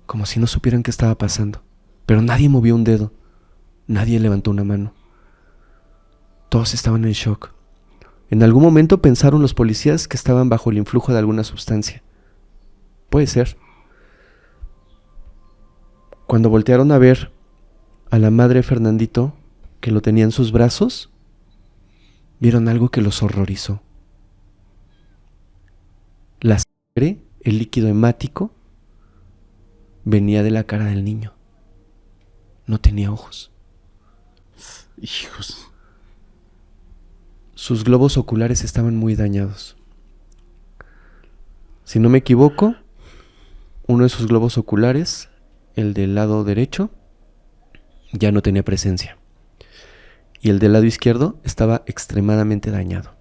[SPEAKER 1] como si no supieran qué estaba pasando. Pero nadie movió un dedo, nadie levantó una mano. Todos estaban en shock. En algún momento pensaron los policías que estaban bajo el influjo de alguna sustancia. Puede ser. Cuando voltearon a ver a la madre de Fernandito, que lo tenía en sus brazos, vieron algo que los horrorizó. La sangre, el líquido hemático, venía de la cara del niño. No tenía ojos.
[SPEAKER 2] Hijos.
[SPEAKER 1] Sus globos oculares estaban muy dañados. Si no me equivoco, uno de sus globos oculares, el del lado derecho, ya no tenía presencia. Y el del lado izquierdo estaba extremadamente dañado,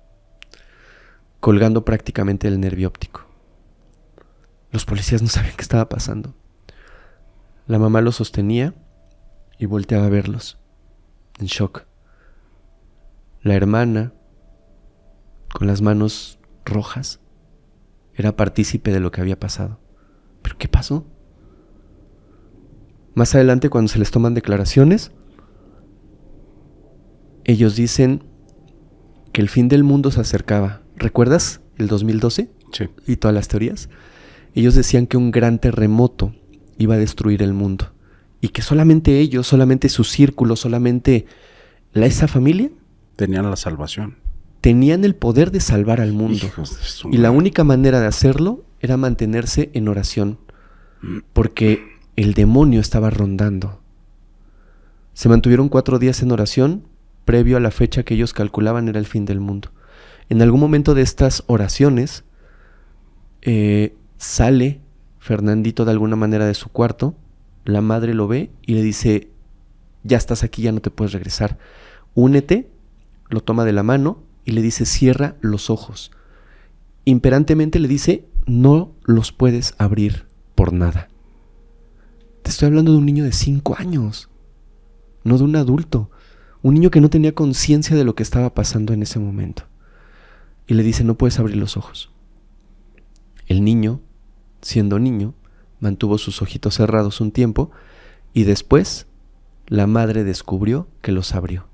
[SPEAKER 1] colgando prácticamente el nervio óptico. Los policías no sabían qué estaba pasando. La mamá los sostenía y volteaba a verlos, en shock. La hermana, con las manos rojas, era partícipe de lo que había pasado. ¿Pero qué pasó? Más adelante, cuando se les toman declaraciones, ellos dicen que el fin del mundo se acercaba. ¿Recuerdas el 2012?
[SPEAKER 2] Sí.
[SPEAKER 1] Y todas las teorías. Ellos decían que un gran terremoto iba a destruir el mundo. Y que solamente ellos, solamente su círculo, solamente esa familia
[SPEAKER 2] Tenían la salvación.
[SPEAKER 1] tenían el poder de salvar al mundo.
[SPEAKER 2] Hijos de su
[SPEAKER 1] Y la
[SPEAKER 2] madre.
[SPEAKER 1] única manera de hacerlo era mantenerse en oración, porque el demonio estaba rondando. Se mantuvieron 4 días en oración, previo a la fecha que ellos calculaban era el fin del mundo. En algún momento de estas oraciones, sale Fernandito de alguna manera de su cuarto, la madre lo ve y le dice, ya estás aquí, ya no te puedes regresar, únete, lo toma de la mano y le dice, cierra los ojos. Imperantemente le dice, no los puedes abrir por nada. Te estoy hablando de un niño de 5 años, no de un adulto, un niño que no tenía conciencia de lo que estaba pasando en ese momento. Y le dice, no puedes abrir los ojos. El niño, siendo niño, mantuvo sus ojitos cerrados un tiempo y después la madre descubrió que los abrió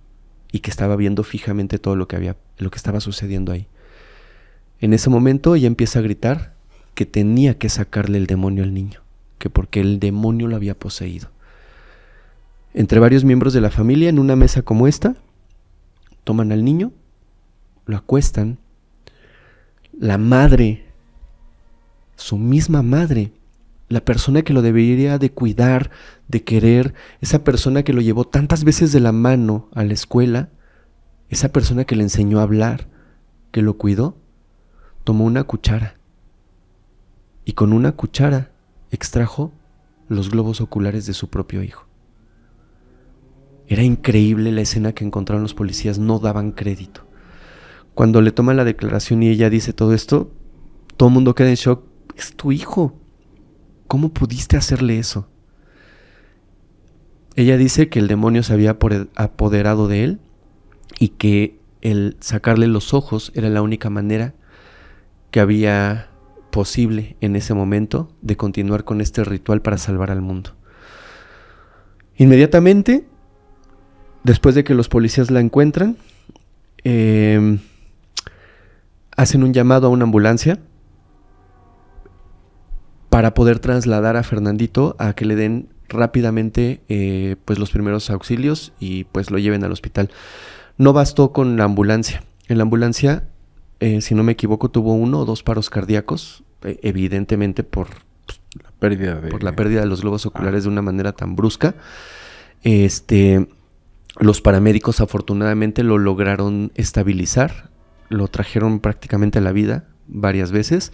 [SPEAKER 1] y que estaba viendo fijamente todo lo que estaba sucediendo ahí. En ese momento ella empieza a gritar que tenía que sacarle el demonio al niño, que porque el demonio lo había poseído. Entre varios miembros de la familia, en una mesa como esta, toman al niño, lo acuestan. La madre, su misma madre, la persona que lo debería de cuidar, de querer, esa persona que lo llevó tantas veces de la mano a la escuela, esa persona que le enseñó a hablar, que lo cuidó, tomó una cuchara y con una cuchara extrajo los globos oculares de su propio hijo. Era increíble la escena que encontraron los policías, no daban crédito. Cuando le toman la declaración y ella dice todo esto, todo el mundo queda en shock. Es tu hijo. ¿Cómo pudiste hacerle eso? Ella dice que el demonio se había apoderado de él y que el sacarle los ojos era la única manera que había posible en ese momento de continuar con este ritual para salvar al mundo. Inmediatamente, después de que los policías la encuentran, hacen un llamado a una ambulancia para poder trasladar a Fernandito a que le den rápidamente pues los primeros auxilios y pues lo lleven al hospital. No bastó con la ambulancia. En la ambulancia, si no me equivoco, tuvo 1 o 2 paros cardíacos, evidentemente por
[SPEAKER 2] la pérdida
[SPEAKER 1] de los globos oculares de una manera tan brusca. Los paramédicos afortunadamente lo lograron estabilizar, lo trajeron prácticamente a la vida varias veces.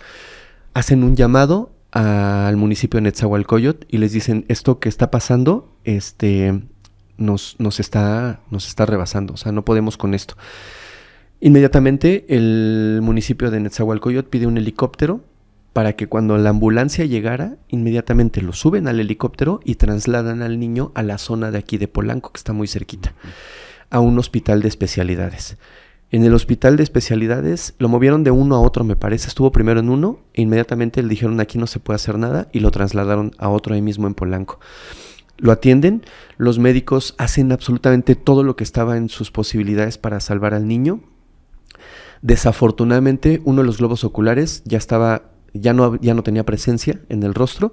[SPEAKER 1] Hacen un llamado al municipio de Netzahualcóyotl y les dicen, esto que está pasando nos está rebasando, o sea, no podemos con esto. Inmediatamente el municipio de Netzahualcóyotl pide un helicóptero para que cuando la ambulancia llegara, inmediatamente lo suben al helicóptero y trasladan al niño a la zona de aquí de Polanco, que está muy cerquita, a un hospital de especialidades. En el hospital de especialidades lo movieron de uno a otro, me parece. Estuvo primero en uno e inmediatamente le dijeron aquí no se puede hacer nada y lo trasladaron a otro ahí mismo en Polanco. Lo atienden, los médicos hacen absolutamente todo lo que estaba en sus posibilidades para salvar al niño. Desafortunadamente uno de los globos oculares ya no tenía presencia en el rostro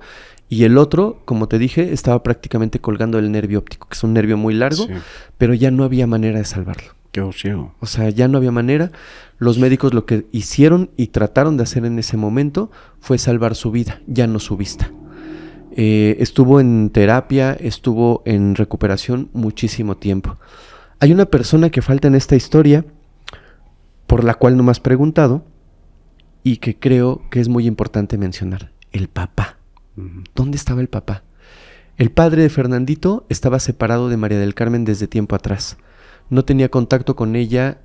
[SPEAKER 1] y el otro, como te dije, estaba prácticamente colgando el nervio óptico, que es un nervio muy largo, sí, pero ya no había manera de salvarlo.
[SPEAKER 2] Quedó ciego.
[SPEAKER 1] O sea, ya no había manera. Los médicos lo que hicieron y trataron de hacer en ese momento fue salvar su vida, ya no su vista. Estuvo en terapia, estuvo en recuperación muchísimo tiempo. Hay una persona que falta en esta historia, por la cual no me has preguntado, y que creo que es muy importante mencionar: el papá. ¿Dónde estaba el papá? El padre de Fernandito estaba separado de María del Carmen desde tiempo atrás. No tenía contacto con ella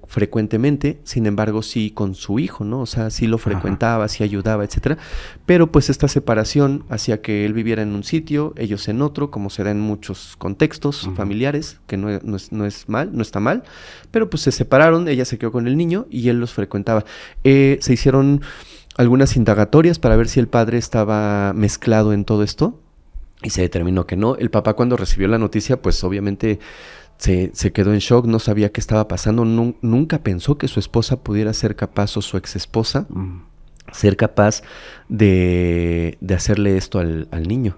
[SPEAKER 1] frecuentemente, sin embargo sí con su hijo, ¿no? O sea, sí lo frecuentaba, sí ayudaba, etcétera. Pero pues esta separación hacía que él viviera en un sitio, ellos en otro, como se da en muchos contextos familiares, que no está mal, pero pues se separaron, ella se quedó con el niño y él los frecuentaba. Se hicieron algunas indagatorias para ver si el padre estaba mezclado en todo esto y se determinó que no. El papá, cuando recibió la noticia, pues obviamente se quedó en shock, no sabía qué estaba pasando, nunca pensó que su esposa pudiera ser capaz, o su ex esposa, ser capaz de hacerle esto al niño.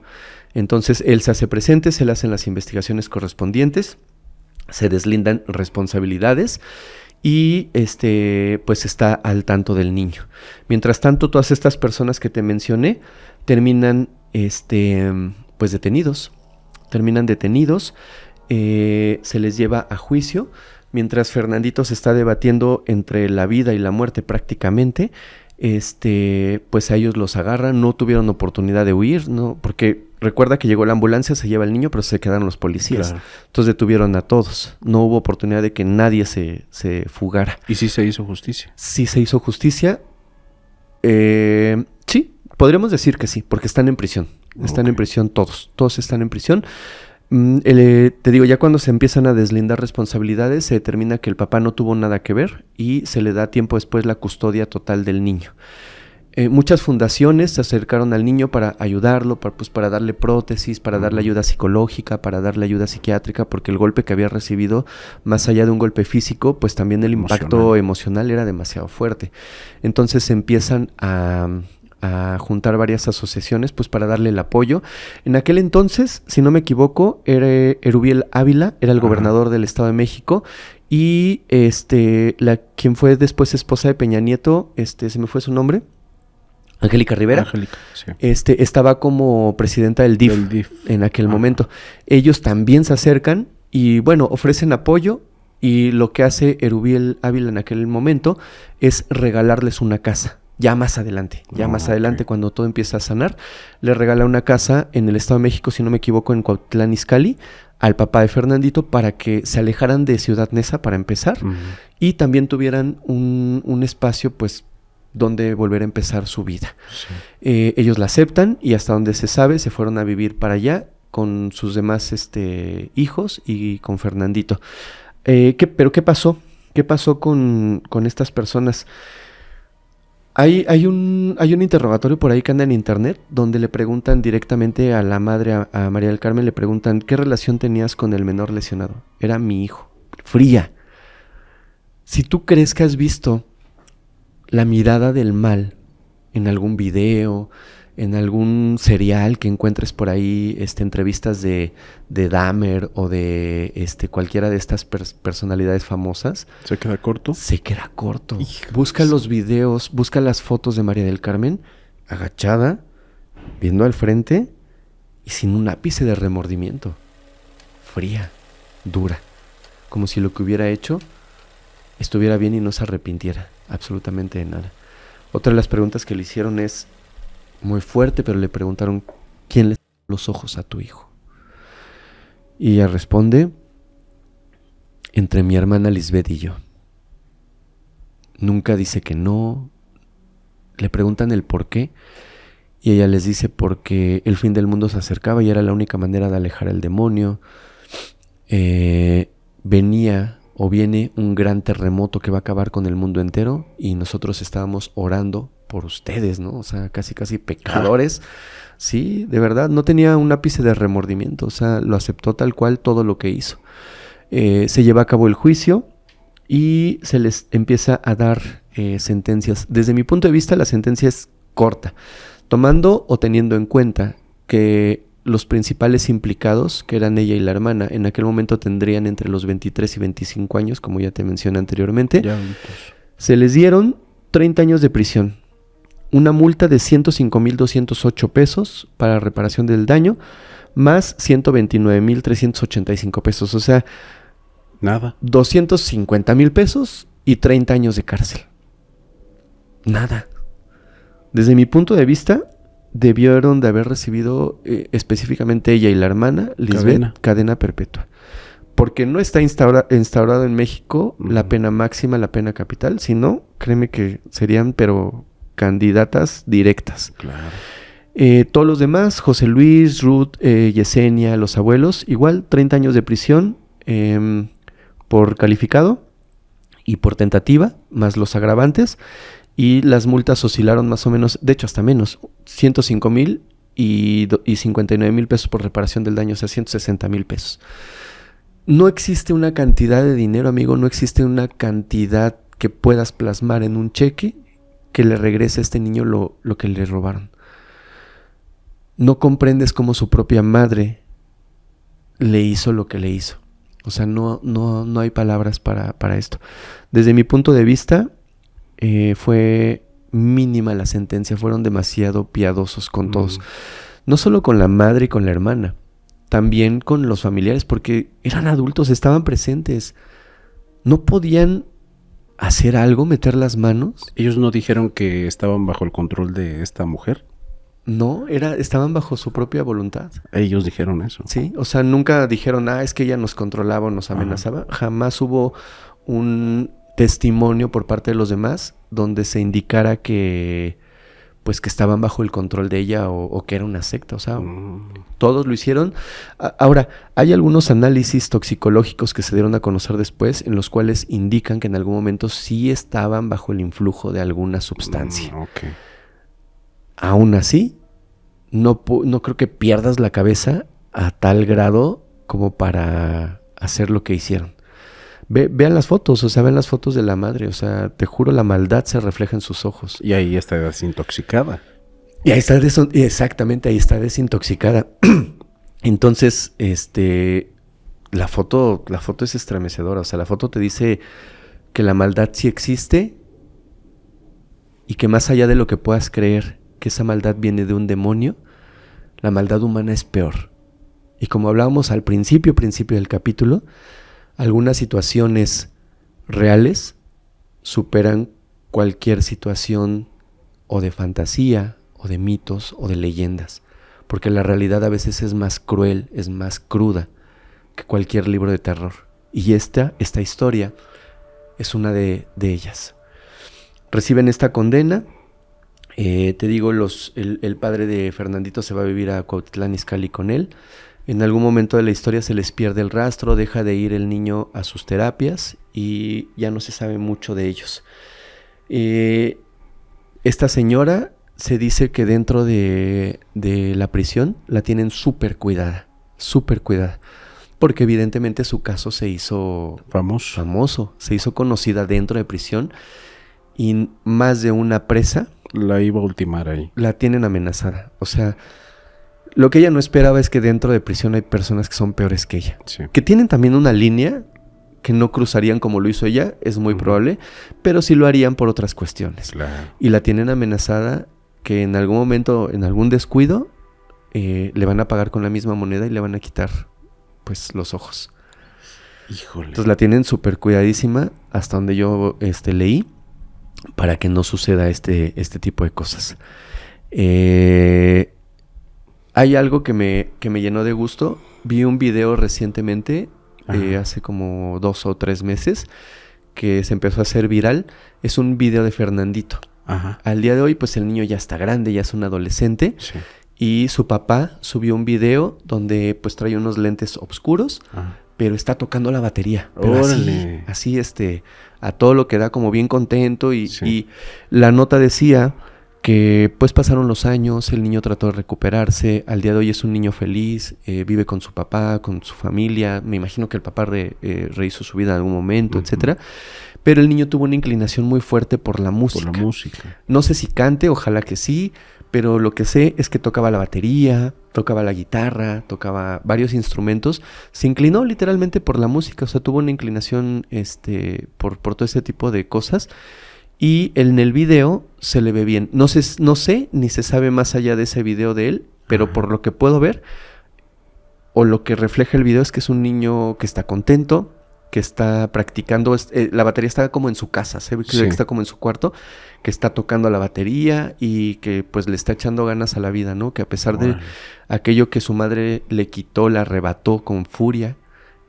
[SPEAKER 1] Entonces él se hace presente, se le hacen las investigaciones correspondientes, se deslindan responsabilidades y pues está al tanto del niño. Mientras tanto, todas estas personas que te mencioné terminan pues detenidos. Se les lleva a juicio, mientras Fernandito se está debatiendo entre la vida y la muerte prácticamente. Pues a ellos los agarran, no tuvieron oportunidad de huir, ¿no? Porque recuerda que llegó la ambulancia, se lleva al niño, pero se quedaron los policías. Claro. Entonces detuvieron a todos, no hubo oportunidad de que nadie se fugara.
[SPEAKER 2] ¿Y sí se hizo justicia?
[SPEAKER 1] Sí se hizo justicia. Sí, podríamos decir que sí, porque están en prisión. Están en prisión todos están en prisión. Te digo, ya cuando se empiezan a deslindar responsabilidades, se determina que el papá no tuvo nada que ver y se le da tiempo después la custodia total del niño. Muchas fundaciones se acercaron al niño para ayudarlo, para darle prótesis, para darle ayuda psicológica, para darle ayuda psiquiátrica, porque el golpe que había recibido, más allá de un golpe físico, pues también el impacto emocional era demasiado fuerte. Entonces se empiezan a juntar varias asociaciones pues para darle el apoyo. En aquel entonces, si no me equivoco, era Erubiel Ávila, era el gobernador del Estado de México, y quien fue después esposa de Peña Nieto, se me fue su nombre, Angélica Rivera. Sí. Estaba como presidenta del DIF en aquel momento. Ellos también se acercan y bueno, ofrecen apoyo, y lo que hace Erubiel Ávila en aquel momento es regalarles una casa. Ya más adelante, cuando todo empieza a sanar, le regala una casa en el Estado de México, si no me equivoco, en Cuauhtlán Izcalli, al papá de Fernandito, para que se alejaran de Ciudad Neza para empezar, y también tuvieran un espacio, pues, donde volver a empezar su vida. Sí. Ellos la aceptan, y hasta donde se sabe, se fueron a vivir para allá con sus demás hijos y con Fernandito. ¿Pero qué pasó? ¿Qué pasó con estas personas? Hay un interrogatorio por ahí que anda en internet, donde le preguntan directamente a la madre, a María del Carmen, le preguntan: ¿qué relación tenías con el menor lesionado? Era mi hijo. Fría. Si tú crees que has visto la mirada del mal en algún video, en algún serial que encuentres por ahí, entrevistas de Dahmer o de cualquiera de estas personalidades famosas,
[SPEAKER 2] ¿se queda corto?
[SPEAKER 1] Se queda corto. Hijos. Busca los videos, busca las fotos de María del Carmen, agachada, viendo al frente y sin un ápice de remordimiento. Fría, dura, como si lo que hubiera hecho estuviera bien y no se arrepintiera absolutamente de nada. Otra de las preguntas que le hicieron es muy fuerte, pero le preguntaron: ¿quién le sacó los ojos a tu hijo? Y ella responde: entre mi hermana Lisbeth y yo. Nunca dice que no. Le preguntan el por qué, y ella les dice: porque el fin del mundo se acercaba y era la única manera de alejar al demonio. Viene un gran terremoto que va a acabar con el mundo entero, y nosotros estábamos orando por ustedes, ¿no? O sea, casi pecadores. Sí, de verdad, no tenía un ápice de remordimiento, o sea, lo aceptó tal cual todo lo que hizo. Se lleva a cabo el juicio y se les empieza a dar sentencias. Desde mi punto de vista, la sentencia es corta, tomando o teniendo en cuenta que los principales implicados, que eran ella y la hermana, en aquel momento tendrían entre los 23 y 25 años, como ya te mencioné anteriormente. Se les dieron 30 años de prisión. una multa de 105,208 pesos para reparación del daño, más 129,385 pesos. O sea,
[SPEAKER 2] Nada.
[SPEAKER 1] 250,000 pesos y 30 años de cárcel. Nada. Desde mi punto de vista, debieron de haber recibido específicamente ella y la hermana, Lisbeth, cadena perpetua. Porque no está instaurado en México la pena máxima, la pena capital. Si no, créeme que serían, pero candidatas directas.
[SPEAKER 2] Claro.
[SPEAKER 1] Todos los demás, José Luis, Ruth, Yesenia, los abuelos, igual 30 años de prisión por calificado y por tentativa, más los agravantes. Y las multas oscilaron más o menos, de hecho hasta menos, 105,000 y 59,000 pesos por reparación del daño, o sea, 160,000 pesos. No existe una cantidad de dinero, amigo, no existe una cantidad que puedas plasmar en un cheque que le regrese a este niño lo que le robaron. No comprendes cómo su propia madre le hizo lo que le hizo. O sea, no hay palabras para esto. Desde mi punto de vista, fue mínima la sentencia. Fueron demasiado piadosos con todos. No solo con la madre y con la hermana, también con los familiares, porque eran adultos, estaban presentes. No podían hacer algo, meter las manos.
[SPEAKER 2] ¿Ellos no dijeron que estaban bajo el control de esta mujer?
[SPEAKER 1] No, estaban bajo su propia voluntad.
[SPEAKER 2] Ellos dijeron eso.
[SPEAKER 1] Sí, o sea, nunca dijeron, es que ella nos controlaba o nos amenazaba. Ajá. Jamás hubo un testimonio por parte de los demás donde se indicara que pues que estaban bajo el control de ella o que era una secta. O sea, todos lo hicieron. Ahora, hay algunos análisis toxicológicos que se dieron a conocer después en los cuales indican que en algún momento sí estaban bajo el influjo de alguna sustancia.
[SPEAKER 2] Okay.
[SPEAKER 1] Aún así, no creo que pierdas la cabeza a tal grado como para hacer lo que hicieron. Vean las fotos, o sea, vean las fotos de la madre, o sea, te juro, la maldad se refleja en sus ojos.
[SPEAKER 2] Y ahí está desintoxicada.
[SPEAKER 1] Y ahí está, exactamente, ahí está desintoxicada. Entonces, la foto es estremecedora, o sea, la foto te dice que la maldad sí existe y que más allá de lo que puedas creer que esa maldad viene de un demonio, la maldad humana es peor. Y como hablábamos al principio del capítulo, algunas situaciones reales superan cualquier situación o de fantasía, o de mitos, o de leyendas. Porque la realidad a veces es más cruel, es más cruda que cualquier libro de terror. Y esta historia es una de ellas. Reciben esta condena. Te digo, el padre de Fernandito se va a vivir a Cuautitlán Izcalli con él. En algún momento de la historia se les pierde el rastro, deja de ir el niño a sus terapias y ya no se sabe mucho de ellos. Esta señora se dice que dentro de la prisión la tienen súper cuidada, porque evidentemente su caso se hizo famoso, se hizo conocida dentro de prisión y más de una presa
[SPEAKER 2] la iba a ultimar ahí.
[SPEAKER 1] La tienen amenazada, o sea, lo que ella no esperaba es que dentro de prisión hay personas que son peores que ella. Sí. Que tienen también una línea que no cruzarían como lo hizo ella, es muy probable, pero sí lo harían por otras cuestiones.
[SPEAKER 2] Claro.
[SPEAKER 1] Y la tienen amenazada que en algún momento, en algún descuido, le van a pagar con la misma moneda y le van a quitar, pues, los ojos.
[SPEAKER 2] Híjole.
[SPEAKER 1] Entonces la tienen súper cuidadísima hasta donde yo leí para que no suceda este tipo de cosas. Hay algo que me llenó de gusto. Vi un video recientemente, hace como 2 o 3 meses, que se empezó a hacer viral. Es un video de Fernandito.
[SPEAKER 2] Ajá.
[SPEAKER 1] Al día de hoy, pues el niño ya está grande, ya es un adolescente. Sí. Y su papá subió un video donde pues trae unos lentes oscuros, pero está tocando la batería. Pero así a todo lo que da, como bien contento. Y la nota decía que pues pasaron los años, el niño trató de recuperarse, al día de hoy es un niño feliz, vive con su papá, con su familia, me imagino que el papá rehizo su vida en algún momento, etcétera, pero el niño tuvo una inclinación muy fuerte por la música.
[SPEAKER 2] Por la música.
[SPEAKER 1] No sé si cante, ojalá que sí, pero lo que sé es que tocaba la batería, tocaba la guitarra, tocaba varios instrumentos, se inclinó literalmente por la música, o sea, tuvo una inclinación por todo ese tipo de cosas. Y en el video se le ve bien. No sé ni se sabe más allá de ese video de él, pero por lo que puedo ver, o lo que refleja el video es que es un niño que está contento, que está practicando. La batería está como en su casa, se ve que está como en su cuarto, que está tocando la batería y que pues le está echando ganas a la vida, ¿no? Que a pesar de aquello que su madre le quitó, la arrebató con furia,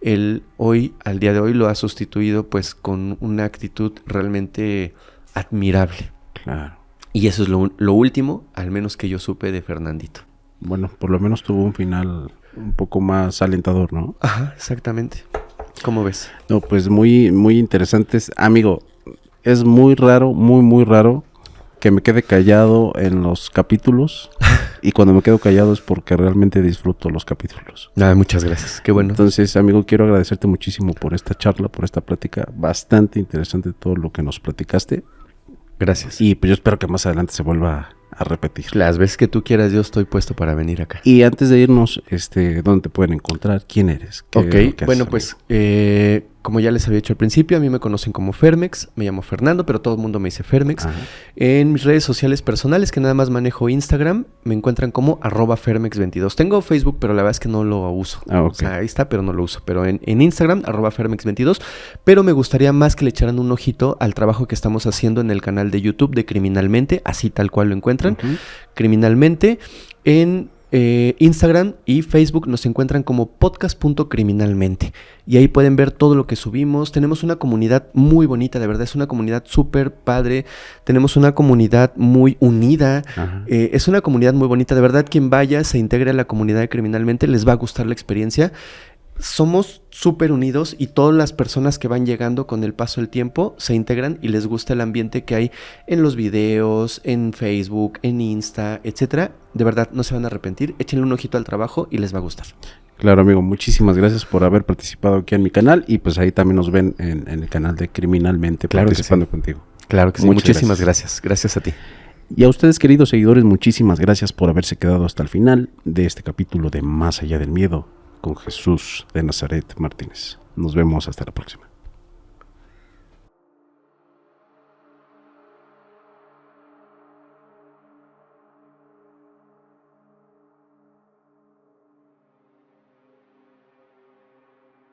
[SPEAKER 1] él hoy, al día de hoy, lo ha sustituido pues con una actitud realmente admirable.
[SPEAKER 2] Claro.
[SPEAKER 1] Y eso es lo último, al menos que yo supe de Fernandito.
[SPEAKER 2] Bueno, por lo menos tuvo un final un poco más alentador, ¿no?
[SPEAKER 1] Ajá, exactamente. ¿Cómo ves?
[SPEAKER 2] No, pues muy, muy interesantes. Amigo, es muy raro, muy raro que me quede callado en los capítulos. Y cuando me quedo callado es porque realmente disfruto los capítulos.
[SPEAKER 1] Muchas gracias, qué bueno.
[SPEAKER 2] Entonces, amigo, quiero agradecerte muchísimo por esta charla, por esta plática. Bastante interesante todo lo que nos platicaste.
[SPEAKER 1] Gracias.
[SPEAKER 2] Y pues yo espero que más adelante se vuelva a repetir.
[SPEAKER 1] Las veces que tú quieras, yo estoy puesto para venir acá.
[SPEAKER 2] Y antes de irnos, ¿dónde te pueden encontrar? ¿Quién eres?
[SPEAKER 1] ¿Qué bueno, pues, como ya les había dicho al principio, a mí me conocen como Fermex, me llamo Fernando, pero todo el mundo me dice Fermex. Ajá. En mis redes sociales personales, que nada más manejo Instagram, me encuentran como @Fermex22. Tengo Facebook, pero la verdad es que no lo uso. O sea, ahí está, pero no lo uso. Pero en Instagram, @Fermex22. Pero me gustaría más que le echaran un ojito al trabajo que estamos haciendo en el canal de YouTube de Criminalmente, así tal cual lo encuentran. Criminalmente. En Instagram y Facebook nos encuentran como podcast.criminalmente. Y ahí pueden ver todo lo que subimos. Tenemos una comunidad muy bonita, de verdad. Es una comunidad súper padre. Tenemos una comunidad muy unida. Es una comunidad muy bonita. De verdad, quien vaya, se integre a la comunidad de Criminalmente, les va a gustar la experiencia. Somos súper unidos y todas las personas que van llegando con el paso del tiempo se integran y les gusta el ambiente que hay en los videos, en Facebook, en Insta, etcétera. De verdad, no se van a arrepentir. Échenle un ojito al trabajo y les va a gustar.
[SPEAKER 2] Claro, amigo. Muchísimas gracias por haber participado aquí en mi canal y pues ahí también nos ven en el canal de Criminalmente,
[SPEAKER 1] claro,
[SPEAKER 2] participando contigo.
[SPEAKER 1] Claro que sí. Muchísimas gracias. Gracias a ti.
[SPEAKER 2] Y a ustedes, queridos seguidores, muchísimas gracias por haberse quedado hasta el final de este capítulo de Más Allá del Miedo con Jesús de Nazaret Martínez. Nos vemos hasta la próxima.